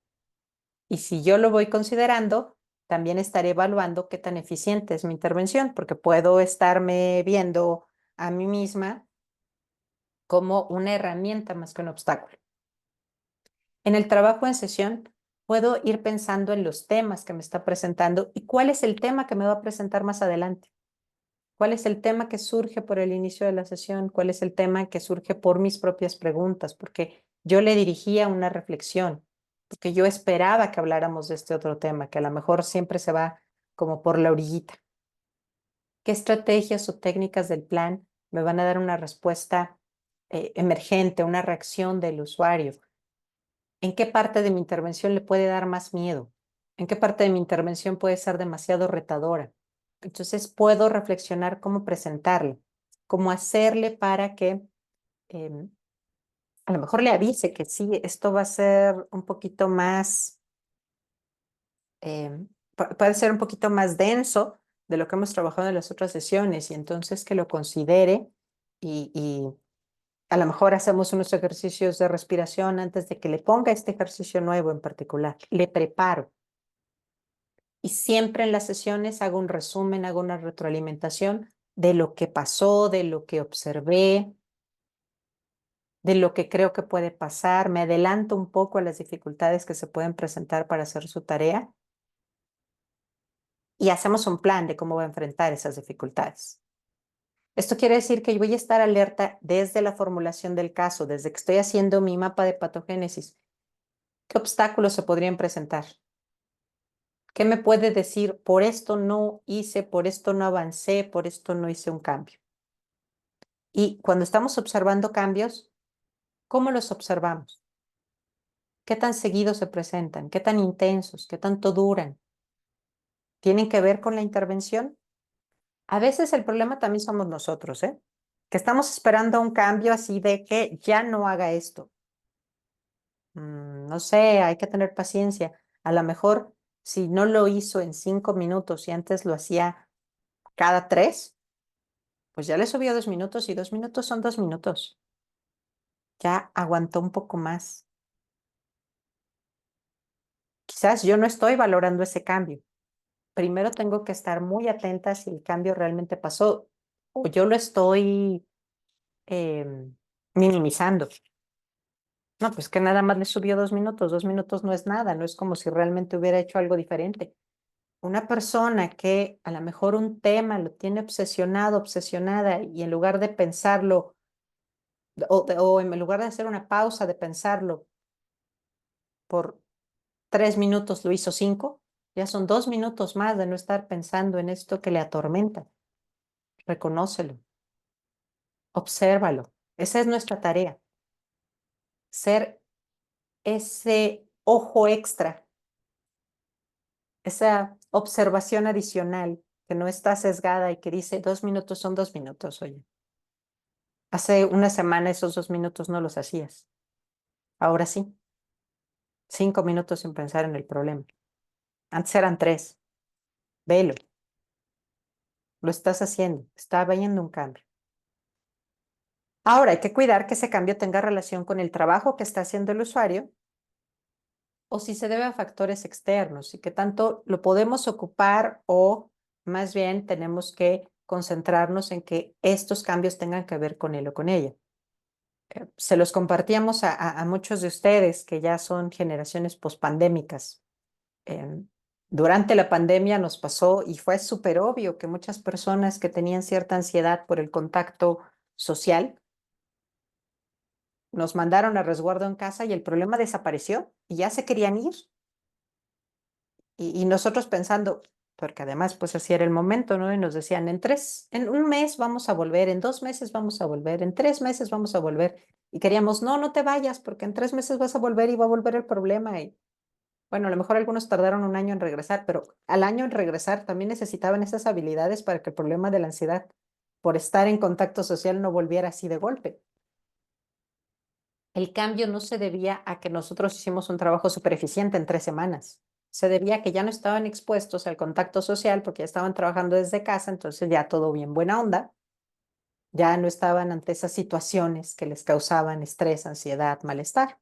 Y si yo lo voy considerando, también estaré evaluando qué tan eficiente es mi intervención, porque puedo estarme viendo a mí misma como una herramienta más que un obstáculo. En el trabajo en sesión, puedo ir pensando en los temas que me está presentando y cuál es el tema que me va a presentar más adelante. ¿Cuál es el tema que surge por el inicio de la sesión? ¿Cuál es el tema que surge por mis propias preguntas? Porque yo le dirigía una reflexión, porque yo esperaba que habláramos de este otro tema, que a lo mejor siempre se va como por la orillita. ¿Qué estrategias o técnicas del plan me van a dar una respuesta emergente, una reacción del usuario? ¿En qué parte de mi intervención le puede dar más miedo? ¿En qué parte de mi intervención puede ser demasiado retadora? Entonces puedo reflexionar cómo presentarle, cómo hacerle para que em, a lo mejor le avise que sí, esto va a ser un poquito más, puede ser un poquito más denso de lo que hemos trabajado en las otras sesiones y entonces que lo considere y a lo mejor hacemos unos ejercicios de respiración antes de que le ponga este ejercicio nuevo en particular. Le preparo. Y siempre en las sesiones hago un resumen, hago una retroalimentación de lo que pasó, de lo que observé, de lo que creo que puede pasar. Me adelanto un poco a las dificultades que se pueden presentar para hacer su tarea y hacemos un plan de cómo va a enfrentar esas dificultades. Esto quiere decir que yo voy a estar alerta desde la formulación del caso, desde que estoy haciendo mi mapa de patogénesis. ¿Qué obstáculos se podrían presentar? ¿Qué me puede decir? Por esto no hice, por esto no avancé, por esto no hice un cambio. Y cuando estamos observando cambios, ¿cómo los observamos? ¿Qué tan seguidos se presentan? ¿Qué tan intensos? ¿Qué tanto duran? ¿Tienen que ver con la intervención? A veces el problema también somos nosotros, ¿eh? Que estamos esperando un cambio así de que ya no haga esto. No sé, hay que tener paciencia. A lo mejor si no lo hizo en 5 minutos y antes lo hacía cada 3, pues ya le subió 2 minutos y 2 minutos son 2 minutos. Ya aguantó un poco más. Quizás yo no estoy valorando ese cambio. Primero tengo que estar muy atenta si el cambio realmente pasó o yo lo estoy minimizando. No, pues que nada más le subió 2 minutos. 2 minutos no es nada, no es como si realmente hubiera hecho algo diferente. Una persona que a lo mejor un tema lo tiene obsesionado, obsesionada, y en lugar de pensarlo, o en lugar de hacer una pausa de pensarlo por 3 minutos, lo hizo 5, ya son 2 minutos más de no estar pensando en esto que le atormenta. Reconócelo, obsérvalo. Esa es nuestra tarea, ser ese ojo extra, esa observación adicional que no está sesgada y que dice 2 minutos son 2 minutos, oye. Hace una semana esos 2 minutos no los hacías. Ahora sí, 5 minutos sin pensar en el problema. Antes eran 3. Velo, lo estás haciendo, está habiendo un cambio. Ahora hay que cuidar que ese cambio tenga relación con el trabajo que está haciendo el usuario o si se debe a factores externos y que tanto lo podemos ocupar o más bien tenemos que concentrarnos en que estos cambios tengan que ver con él o con ella. Se los compartíamos a muchos de ustedes que ya son generaciones pospandémicas. Durante la pandemia nos pasó y fue súper obvio que muchas personas que tenían cierta ansiedad por el contacto social nos mandaron a resguardo en casa y el problema desapareció y ya se querían ir. Y nosotros pensando, porque además pues así era el momento, ¿no? Y nos decían, en un mes vamos a volver, en 2 meses vamos a volver, en 3 meses vamos a volver. Y queríamos, no, no te vayas, porque en 3 meses vas a volver y va a volver el problema. Y bueno, a lo mejor algunos tardaron un año en regresar, pero al año en regresar también necesitaban esas habilidades para que el problema de la ansiedad por estar en contacto social no volviera así de golpe. El cambio no se debía a que nosotros hicimos un trabajo súper eficiente en 3 semanas. Se debía a que ya no estaban expuestos al contacto social porque ya estaban trabajando desde casa, entonces ya todo bien buena onda. Ya no estaban ante esas situaciones que les causaban estrés, ansiedad, malestar.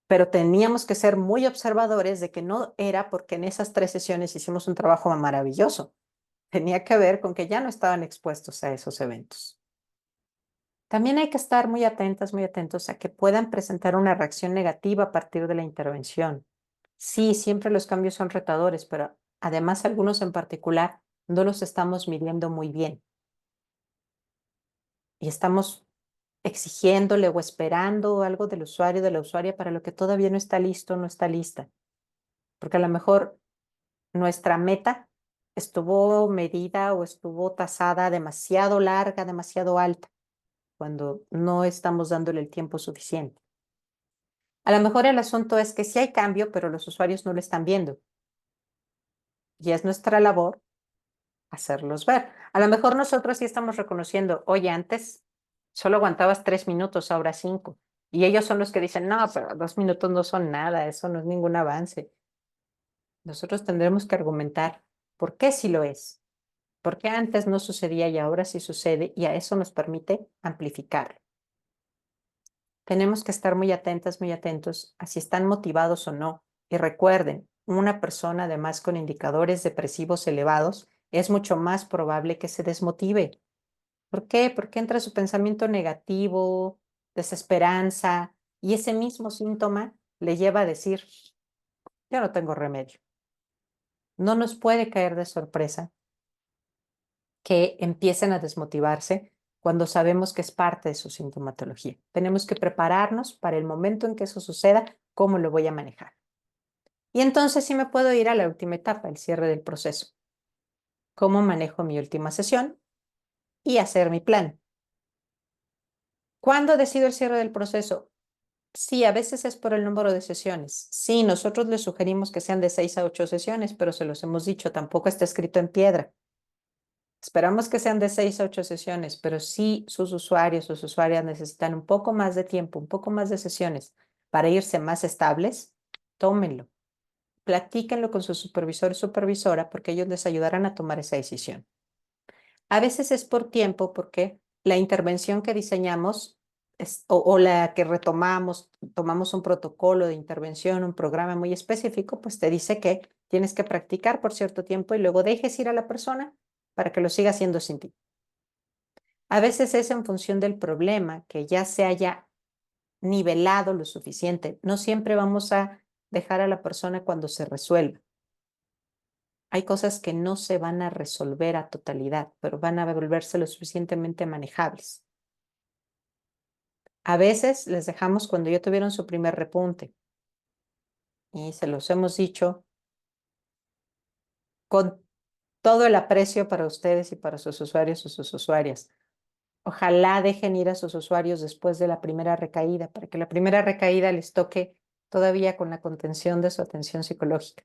Pero teníamos que ser muy observadores de que no era porque en esas 3 sesiones hicimos un trabajo maravilloso. Tenía que ver con que ya no estaban expuestos a esos eventos. También hay que estar muy atentas, muy atentos a que puedan presentar una reacción negativa a partir de la intervención. Sí, siempre los cambios son retadores, pero además algunos en particular no los estamos midiendo muy bien y estamos exigiéndole o esperando algo del usuario, de la usuaria para lo que todavía no está listo, no está lista. Porque a lo mejor nuestra meta estuvo medida o estuvo tasada demasiado larga, demasiado alta, cuando no estamos dándole el tiempo suficiente. A lo mejor el asunto es que sí hay cambio, pero los usuarios no lo están viendo. Y es nuestra labor hacerlos ver. A lo mejor nosotros sí estamos reconociendo, oye, antes solo aguantabas 3 minutos, ahora 5. Y ellos son los que dicen, no, pero 2 minutos no son nada, eso no es ningún avance. Nosotros tendremos que argumentar por qué sí lo es, por qué antes no sucedía y ahora sí sucede, y a eso nos permite amplificarlo. Tenemos que estar muy atentas, muy atentos a si están motivados o no. Y recuerden, una persona además con indicadores depresivos elevados es mucho más probable que se desmotive. ¿Por qué? Porque entra su pensamiento negativo, desesperanza, y ese mismo síntoma le lleva a decir, yo no tengo remedio. No nos puede caer de sorpresa que empiecen a desmotivarse cuando sabemos que es parte de su sintomatología. Tenemos que prepararnos para el momento en que eso suceda, cómo lo voy a manejar. Y entonces sí me puedo ir a la última etapa, el cierre del proceso. ¿Cómo manejo mi última sesión? Y hacer mi plan. ¿Cuándo decido el cierre del proceso? Sí, a veces es por el número de sesiones. Sí, nosotros les sugerimos que sean de 6 a 8 sesiones, pero se los hemos dicho, tampoco está escrito en piedra. Esperamos que sean de 6 a 8 sesiones, pero si sus usuarios, sus usuarias necesitan un poco más de tiempo, un poco más de sesiones para irse más estables, tómenlo. Platíquenlo con su supervisor o supervisora porque ellos les ayudarán a tomar esa decisión. A veces es por tiempo porque la intervención que diseñamos o la que retomamos, tomamos un protocolo de intervención, un programa muy específico, pues te dice que tienes que practicar por cierto tiempo y luego dejes ir a la persona para que lo siga haciendo sin ti. A veces es en función del problema que ya se haya nivelado lo suficiente. No siempre vamos a dejar a la persona cuando se resuelva. Hay cosas que no se van a resolver a totalidad, pero van a volverse lo suficientemente manejables. A veces les dejamos cuando ya tuvieron su primer repunte y se los hemos dicho con todo el aprecio para ustedes y para sus usuarios o sus usuarias. Ojalá dejen ir a sus usuarios después de la primera recaída, para que la primera recaída les toque todavía con la contención de su atención psicológica.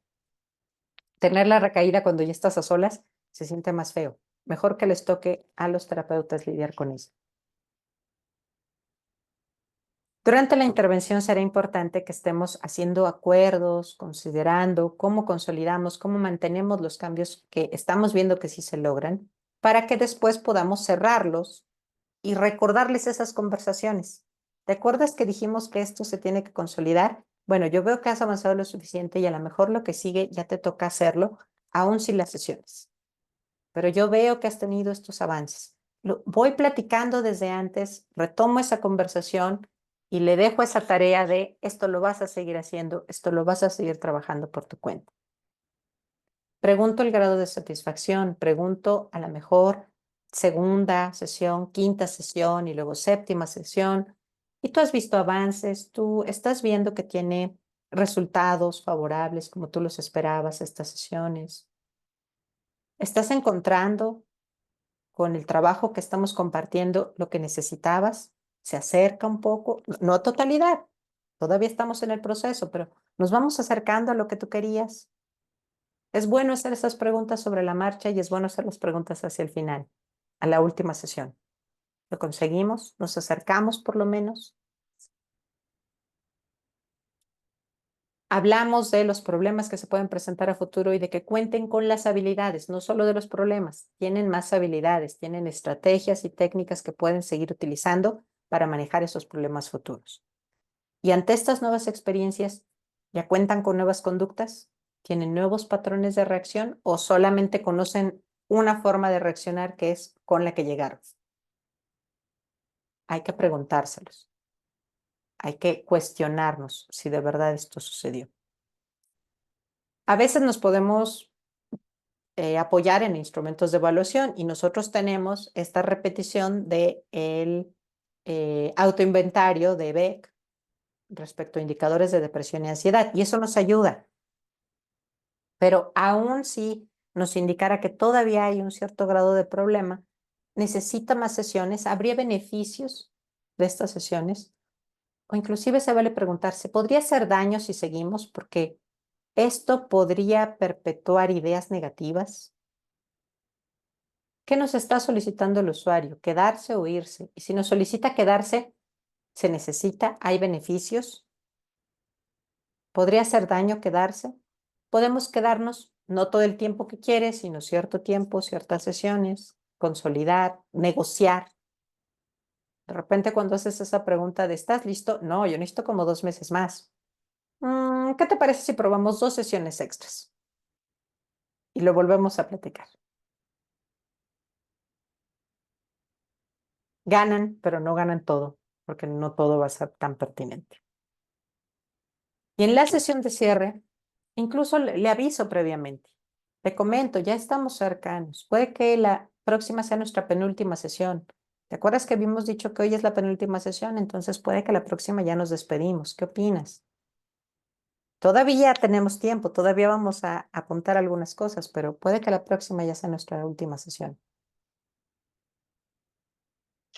Tener la recaída cuando ya estás a solas se siente más feo. Mejor que les toque a los terapeutas lidiar con eso. Durante la intervención será importante que estemos haciendo acuerdos, considerando cómo consolidamos, cómo mantenemos los cambios que estamos viendo que sí se logran, para que después podamos cerrarlos y recordarles esas conversaciones. ¿Te acuerdas que dijimos que esto se tiene que consolidar? Bueno, yo veo que has avanzado lo suficiente y a lo mejor lo que sigue ya te toca hacerlo, aún sin las sesiones. Pero yo veo que has tenido estos avances. Voy platicando desde antes, retomo esa conversación y le dejo esa tarea de esto lo vas a seguir haciendo, esto lo vas a seguir trabajando por tu cuenta. Pregunto el grado de satisfacción, pregunto a lo mejor segunda sesión, quinta sesión y luego séptima sesión. Y tú has visto avances, tú estás viendo que tiene resultados favorables como tú los esperabas estas sesiones. ¿Estás encontrando con el trabajo que estamos compartiendo lo que necesitabas? ¿Se acerca un poco? No a totalidad, todavía estamos en el proceso, pero nos vamos acercando a lo que tú querías. Es bueno hacer esas preguntas sobre la marcha y es bueno hacer las preguntas hacia el final, a la última sesión. ¿Lo conseguimos? ¿Nos acercamos por lo menos? Hablamos de los problemas que se pueden presentar a futuro y de que cuenten con las habilidades, no solo de los problemas, tienen más habilidades, tienen estrategias y técnicas que pueden seguir utilizando para manejar esos problemas futuros. Y ante estas nuevas experiencias, ¿ya cuentan con nuevas conductas? ¿Tienen nuevos patrones de reacción o solamente conocen una forma de reaccionar que es con la que llegaron? Hay que preguntárselos. Hay que cuestionarnos si de verdad esto sucedió. A veces nos podemos apoyar en instrumentos de evaluación y nosotros tenemos esta repetición del autoinventario de Beck respecto a indicadores de depresión y ansiedad y eso nos ayuda. Pero aún si nos indicara que todavía hay un cierto grado de problema, necesita más sesiones, ¿habría beneficios de estas sesiones? O inclusive se vale preguntarse, ¿podría hacer daño si seguimos? Porque esto podría perpetuar ideas negativas. ¿Qué nos está solicitando el usuario? ¿Quedarse o irse? Y si nos solicita quedarse, ¿se necesita? ¿Hay beneficios? ¿Podría hacer daño quedarse? Podemos quedarnos no todo el tiempo que quiere, sino cierto tiempo, ciertas sesiones, consolidar, negociar. De repente cuando haces esa pregunta de ¿estás listo? No, yo necesito como 2 meses más. ¿Qué te parece si probamos 2 sesiones extras? Y lo volvemos a platicar. Ganan, pero no ganan todo, porque no todo va a ser tan pertinente. Y en la sesión de cierre, incluso le aviso previamente. Te comento, ya estamos cercanos. Puede que la próxima sea nuestra penúltima sesión. ¿Te acuerdas que habíamos dicho que hoy es la penúltima sesión? Entonces puede que la próxima ya nos despedimos. ¿Qué opinas? Todavía tenemos tiempo, todavía vamos a apuntar algunas cosas, pero puede que la próxima ya sea nuestra última sesión.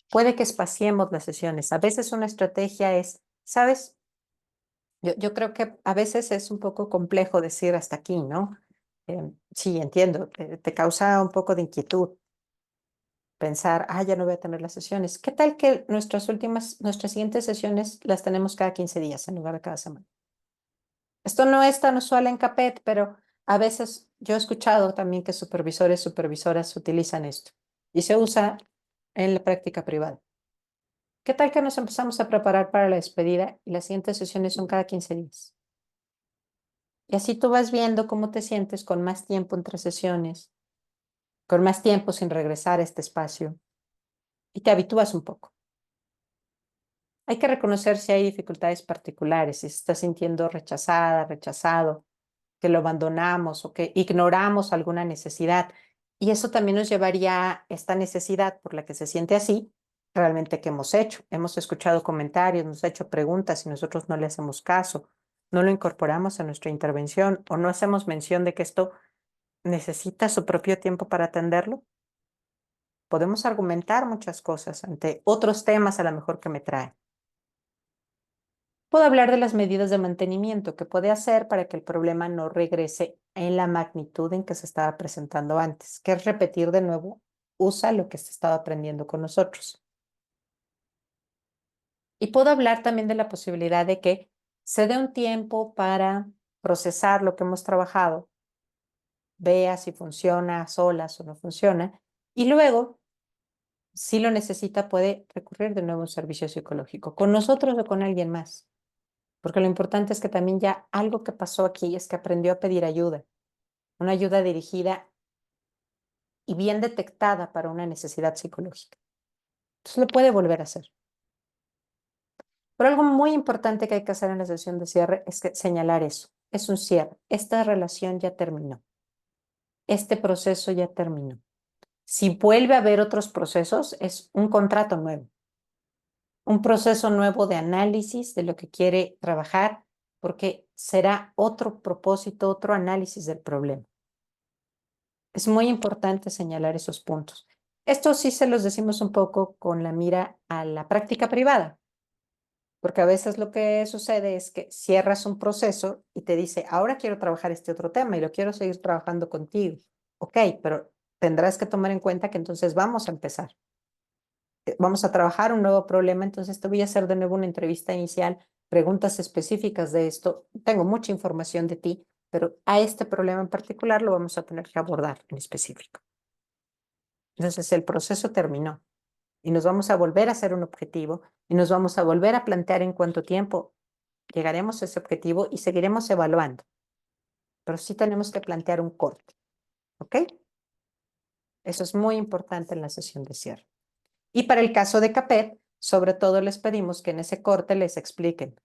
Puede que espaciemos las sesiones. A veces una estrategia es, ¿sabes? Yo creo que a veces es un poco complejo decir hasta aquí, ¿no? Sí, entiendo, te causa un poco de inquietud pensar, ya no voy a tener las sesiones. ¿Qué tal que nuestras siguientes sesiones las tenemos cada 15 días en lugar de cada semana? Esto no es tan usual en CAPET, pero a veces yo he escuchado también que supervisores, supervisoras utilizan esto y se usa en la práctica privada. ¿Qué tal que nos empezamos a preparar para la despedida y las siguientes sesiones son cada 15 días? Y así tú vas viendo cómo te sientes con más tiempo entre sesiones, con más tiempo sin regresar a este espacio y te habitúas un poco. Hay que reconocer si hay dificultades particulares, si se está sintiendo rechazada, rechazado, que lo abandonamos o que ignoramos alguna necesidad. Y eso también nos llevaría a esta necesidad por la que se siente así, realmente que hemos hecho. Hemos escuchado comentarios, nos ha hecho preguntas y nosotros no le hacemos caso, no lo incorporamos a nuestra intervención o no hacemos mención de que esto necesita su propio tiempo para atenderlo. Podemos argumentar muchas cosas ante otros temas a lo mejor que me traen. Puedo hablar de las medidas de mantenimiento que puede hacer para que el problema no regrese en la magnitud en que se estaba presentando antes, que es repetir de nuevo, usa lo que se estaba aprendiendo con nosotros. Y puedo hablar también de la posibilidad de que se dé un tiempo para procesar lo que hemos trabajado, vea si funciona a solas o no funciona, y luego, si lo necesita, puede recurrir de nuevo a un servicio psicológico, con nosotros o con alguien más. Porque lo importante es que también ya algo que pasó aquí es que aprendió a pedir ayuda, una ayuda dirigida y bien detectada para una necesidad psicológica. Entonces lo puede volver a hacer. Pero algo muy importante que hay que hacer en la sesión de cierre es que señalar eso. Es un cierre. Esta relación ya terminó. Este proceso ya terminó. Si vuelve a haber otros procesos, es un contrato nuevo, un proceso nuevo de análisis de lo que quiere trabajar, porque será otro propósito, otro análisis del problema. Es muy importante señalar esos puntos. Esto sí se los decimos un poco con la mira a la práctica privada, porque a veces lo que sucede es que cierras un proceso y te dice, ahora quiero trabajar este otro tema y lo quiero seguir trabajando contigo. Ok, pero tendrás que tomar en cuenta que entonces vamos a empezar. Vamos a trabajar un nuevo problema, entonces te voy a hacer de nuevo una entrevista inicial, preguntas específicas de esto. Tengo mucha información de ti, pero a este problema en particular lo vamos a tener que abordar en específico. Entonces el proceso terminó y nos vamos a volver a hacer un objetivo y nos vamos a volver a plantear en cuánto tiempo llegaremos a ese objetivo y seguiremos evaluando. Pero sí tenemos que plantear un corte, ¿ok? Eso es muy importante en la sesión de cierre. Y para el caso de CAPET, sobre todo les pedimos que en ese corte les expliquen.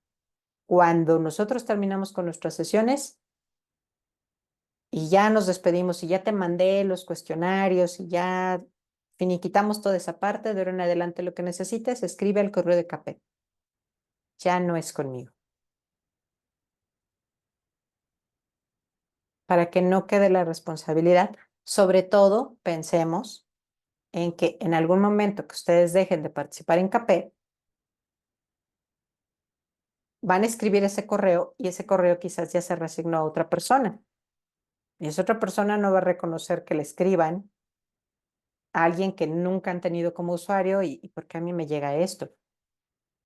Cuando nosotros terminamos con nuestras sesiones y ya nos despedimos y ya te mandé los cuestionarios y ya finiquitamos toda esa parte, de ahora en adelante lo que necesites, escribe al correo de CAPET. Ya no es conmigo. Para que no quede la responsabilidad. Sobre todo, pensemos en que en algún momento que ustedes dejen de participar en CAPET, van a escribir ese correo y ese correo quizás ya se reasignó a otra persona. Y esa otra persona no va a reconocer que le escriban a alguien que nunca han tenido como usuario y ¿por qué a mí me llega esto?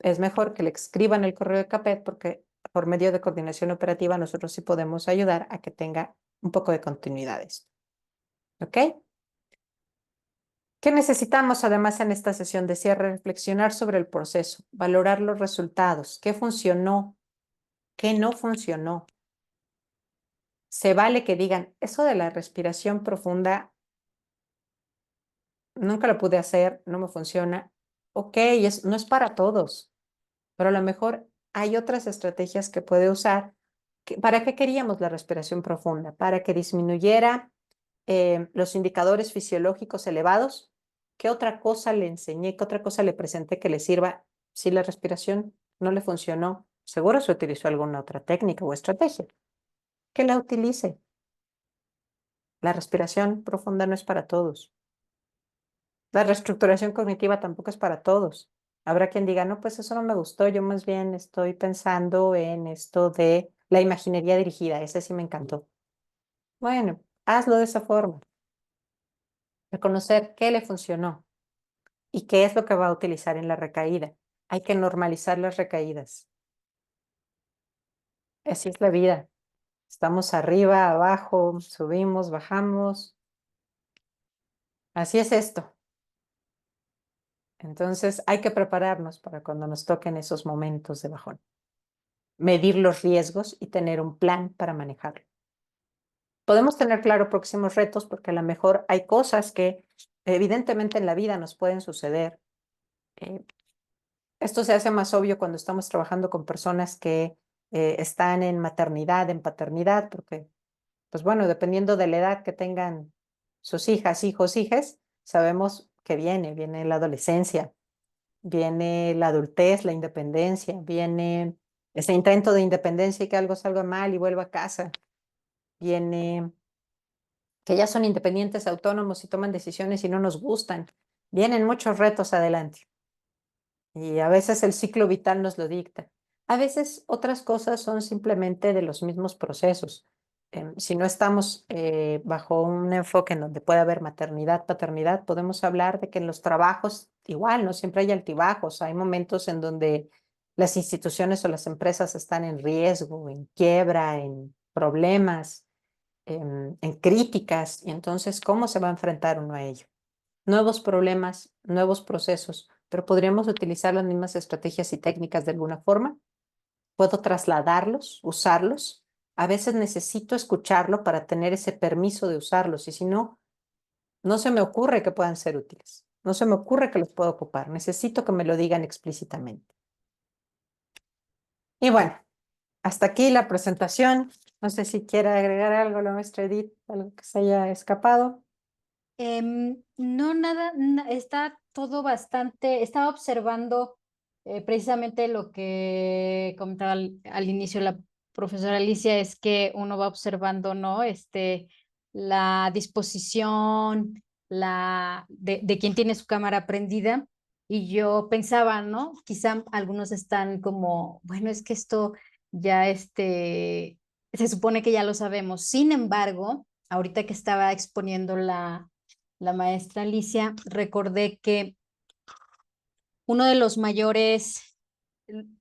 Es mejor que le escriban el correo de CAPET porque por medio de coordinación operativa nosotros sí podemos ayudar a que tenga un poco de continuidad esto. ¿Ok? ¿Qué necesitamos además en esta sesión de cierre? Reflexionar sobre el proceso, valorar los resultados, qué funcionó, qué no funcionó. Se vale que digan, eso de la respiración profunda, nunca lo pude hacer, no me funciona. Ok, no es para todos, pero a lo mejor hay otras estrategias que puede usar. ¿Para qué queríamos la respiración profunda? Para que disminuyera los indicadores fisiológicos elevados. ¿Qué otra cosa le enseñé? ¿Qué otra cosa le presenté que le sirva? Si la respiración no le funcionó, seguro se utilizó alguna otra técnica o estrategia. Que la utilice. La respiración profunda no es para todos. La reestructuración cognitiva tampoco es para todos. Habrá quien diga, no, pues eso no me gustó, yo más bien estoy pensando en esto de la imaginería dirigida, ese sí me encantó. Bueno, hazlo de esa forma. Reconocer qué le funcionó y qué es lo que va a utilizar en la recaída. Hay que normalizar las recaídas. Así es la vida. Estamos arriba, abajo, subimos, bajamos. Así es esto. Entonces hay que prepararnos para cuando nos toquen esos momentos de bajón. Medir los riesgos y tener un plan para manejarlo. Podemos tener claro próximos retos porque a lo mejor hay cosas que evidentemente en la vida nos pueden suceder. Esto se hace más obvio cuando estamos trabajando con personas que están en maternidad, en paternidad, porque, pues bueno, dependiendo de la edad que tengan sus hijas, hijos, hijas, sabemos que viene la adolescencia, viene la adultez, la independencia, viene ese intento de independencia y que algo salga mal y vuelva a casa, viene que ya son independientes, autónomos y toman decisiones y no nos gustan. Vienen muchos retos adelante y a veces el ciclo vital nos lo dicta. A veces otras cosas son simplemente de los mismos procesos. Si no estamos bajo un enfoque en donde puede haber maternidad, paternidad, podemos hablar de que en los trabajos igual, no siempre hay altibajos, hay momentos en donde las instituciones o las empresas están en riesgo, en quiebra, en problemas, en críticas, y entonces, ¿cómo se va a enfrentar uno a ello? Nuevos problemas, nuevos procesos, pero podríamos utilizar las mismas estrategias y técnicas de alguna forma. Puedo trasladarlos, usarlos. A veces necesito escucharlo para tener ese permiso de usarlos y si no, no se me ocurre que puedan ser útiles. No se me ocurre que los puedo ocupar. Necesito que me lo digan explícitamente. Y bueno, hasta aquí la presentación. No sé si quiere agregar algo la maestra Edith, algo que se haya escapado. No, nada, está todo bastante, estaba observando precisamente lo que comentaba al inicio la profesora Alicia, es que uno va observando, ¿no? La disposición, de quien tiene su cámara prendida, y yo pensaba, ¿no? Quizá algunos están como, bueno, es que esto ya, se supone que ya lo sabemos. Sin embargo, ahorita que estaba exponiendo la maestra Alicia, recordé que uno de los mayores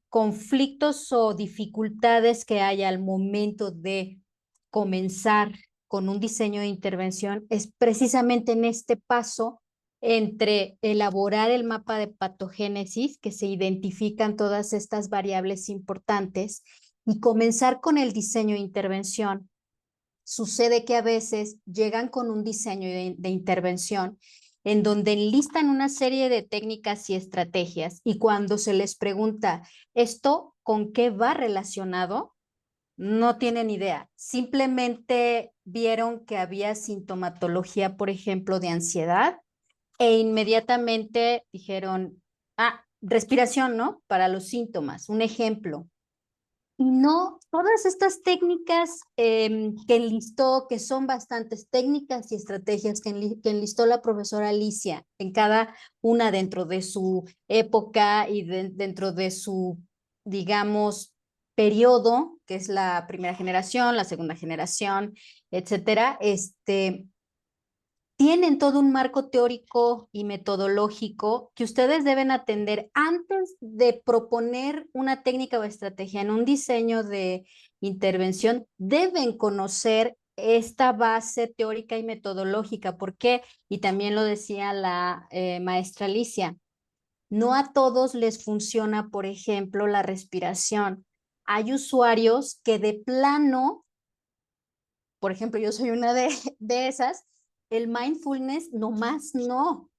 conflictos o dificultades que hay al momento de comenzar con un diseño de intervención es precisamente en este paso entre elaborar el mapa de patogénesis, que se identifican todas estas variables importantes, y comenzar con el diseño de intervención. Sucede que a veces llegan con un diseño de intervención en donde enlistan una serie de técnicas y estrategias, y cuando se les pregunta esto con qué va relacionado, no tienen idea. Simplemente vieron que había sintomatología, por ejemplo, de ansiedad, e inmediatamente dijeron, ah, respiración, ¿no? Para los síntomas. Un ejemplo. Y no, todas estas técnicas que enlistó, que son bastantes técnicas y estrategias que enlistó la profesora Alicia en cada una dentro de su época y dentro de su, digamos, periodo, que es la primera generación, la segunda generación, etcétera, tienen todo un marco teórico y metodológico que ustedes deben atender antes de proponer una técnica o estrategia en un diseño de intervención. Deben conocer esta base teórica y metodológica. ¿Por qué? Y también lo decía la maestra Alicia, no a todos les funciona, por ejemplo, la respiración. Hay usuarios que de plano, por ejemplo, yo soy una de esas, el mindfulness nomás no.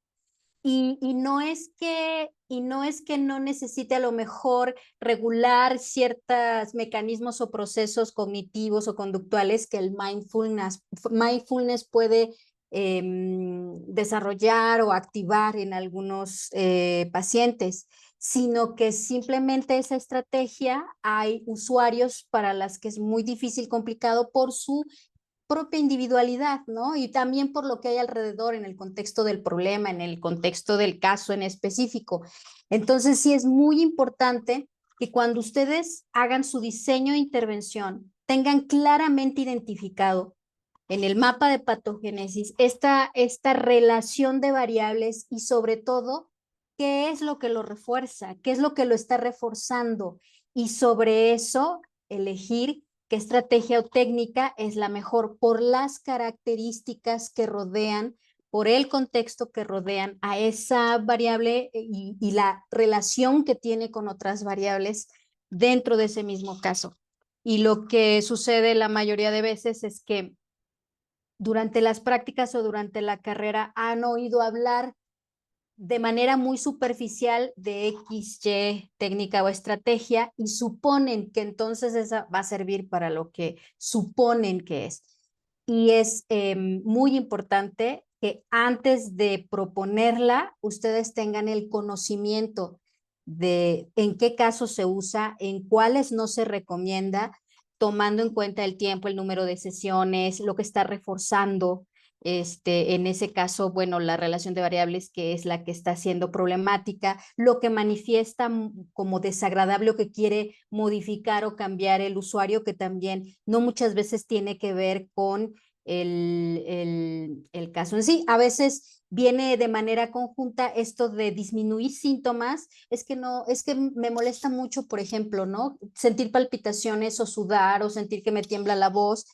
Y no es que no necesite a lo mejor regular ciertos mecanismos o procesos cognitivos o conductuales que el mindfulness puede desarrollar o activar en algunos pacientes, sino que simplemente esa estrategia hay usuarios para las que es muy difícil, complicado por su propia individualidad, ¿no? Y también por lo que hay alrededor en el contexto del problema, en el contexto del caso en específico. Entonces, sí es muy importante que cuando ustedes hagan su diseño de intervención, tengan claramente identificado en el mapa de patogénesis esta relación de variables y sobre todo, qué es lo que lo refuerza, qué es lo que lo está reforzando, y sobre eso elegir qué estrategia o técnica es la mejor por las características que rodean, por el contexto que rodean a esa variable y la relación que tiene con otras variables dentro de ese mismo caso. Y lo que sucede la mayoría de veces es que durante las prácticas o durante la carrera han oído hablar de manera muy superficial de X, Y, técnica o estrategia y suponen que entonces esa va a servir para lo que suponen que es. Y es muy importante que antes de proponerla, ustedes tengan el conocimiento de en qué casos se usa, en cuáles no se recomienda, tomando en cuenta el tiempo, el número de sesiones, lo que está reforzando. En ese caso, bueno, la relación de variables que es la que está siendo problemática, lo que manifiesta como desagradable o que quiere modificar o cambiar el usuario, que también no muchas veces tiene que ver con el caso en sí. A veces viene de manera conjunta esto de disminuir síntomas, es que no, es que me molesta mucho, por ejemplo, ¿no? Sentir palpitaciones o sudar o sentir que me tiembla la voz.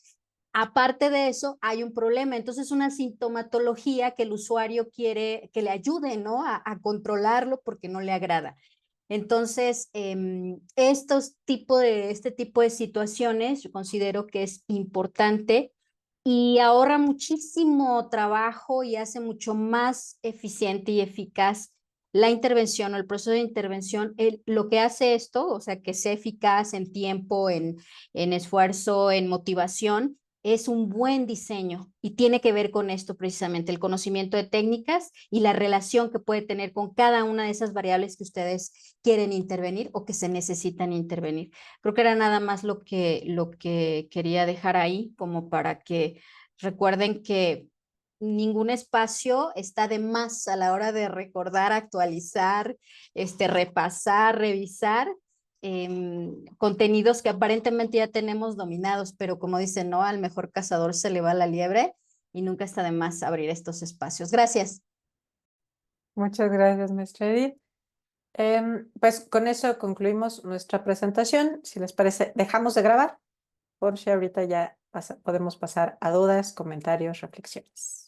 Aparte de eso, hay un problema. Entonces, una sintomatología que el usuario quiere que le ayude, ¿no? A controlarlo porque no le agrada. Entonces, este tipo de situaciones, yo considero que es importante y ahorra muchísimo trabajo y hace mucho más eficiente y eficaz la intervención o el proceso de intervención. Lo que hace esto, o sea, que sea eficaz en tiempo, en esfuerzo, en motivación, es un buen diseño y tiene que ver con esto precisamente, el conocimiento de técnicas y la relación que puede tener con cada una de esas variables que ustedes quieren intervenir o que se necesitan intervenir. Creo que era nada más lo que quería dejar ahí, como para que recuerden que ningún espacio está de más a la hora de recordar, actualizar, repasar, revisar contenidos que aparentemente ya tenemos dominados, pero como dicen, no, al mejor cazador se le va la liebre y nunca está de más abrir estos espacios. Gracias. Muchas gracias, maestra Edith. Pues con eso concluimos nuestra presentación. Si les parece, dejamos de grabar, por si ahorita ya podemos pasar a dudas, comentarios, reflexiones.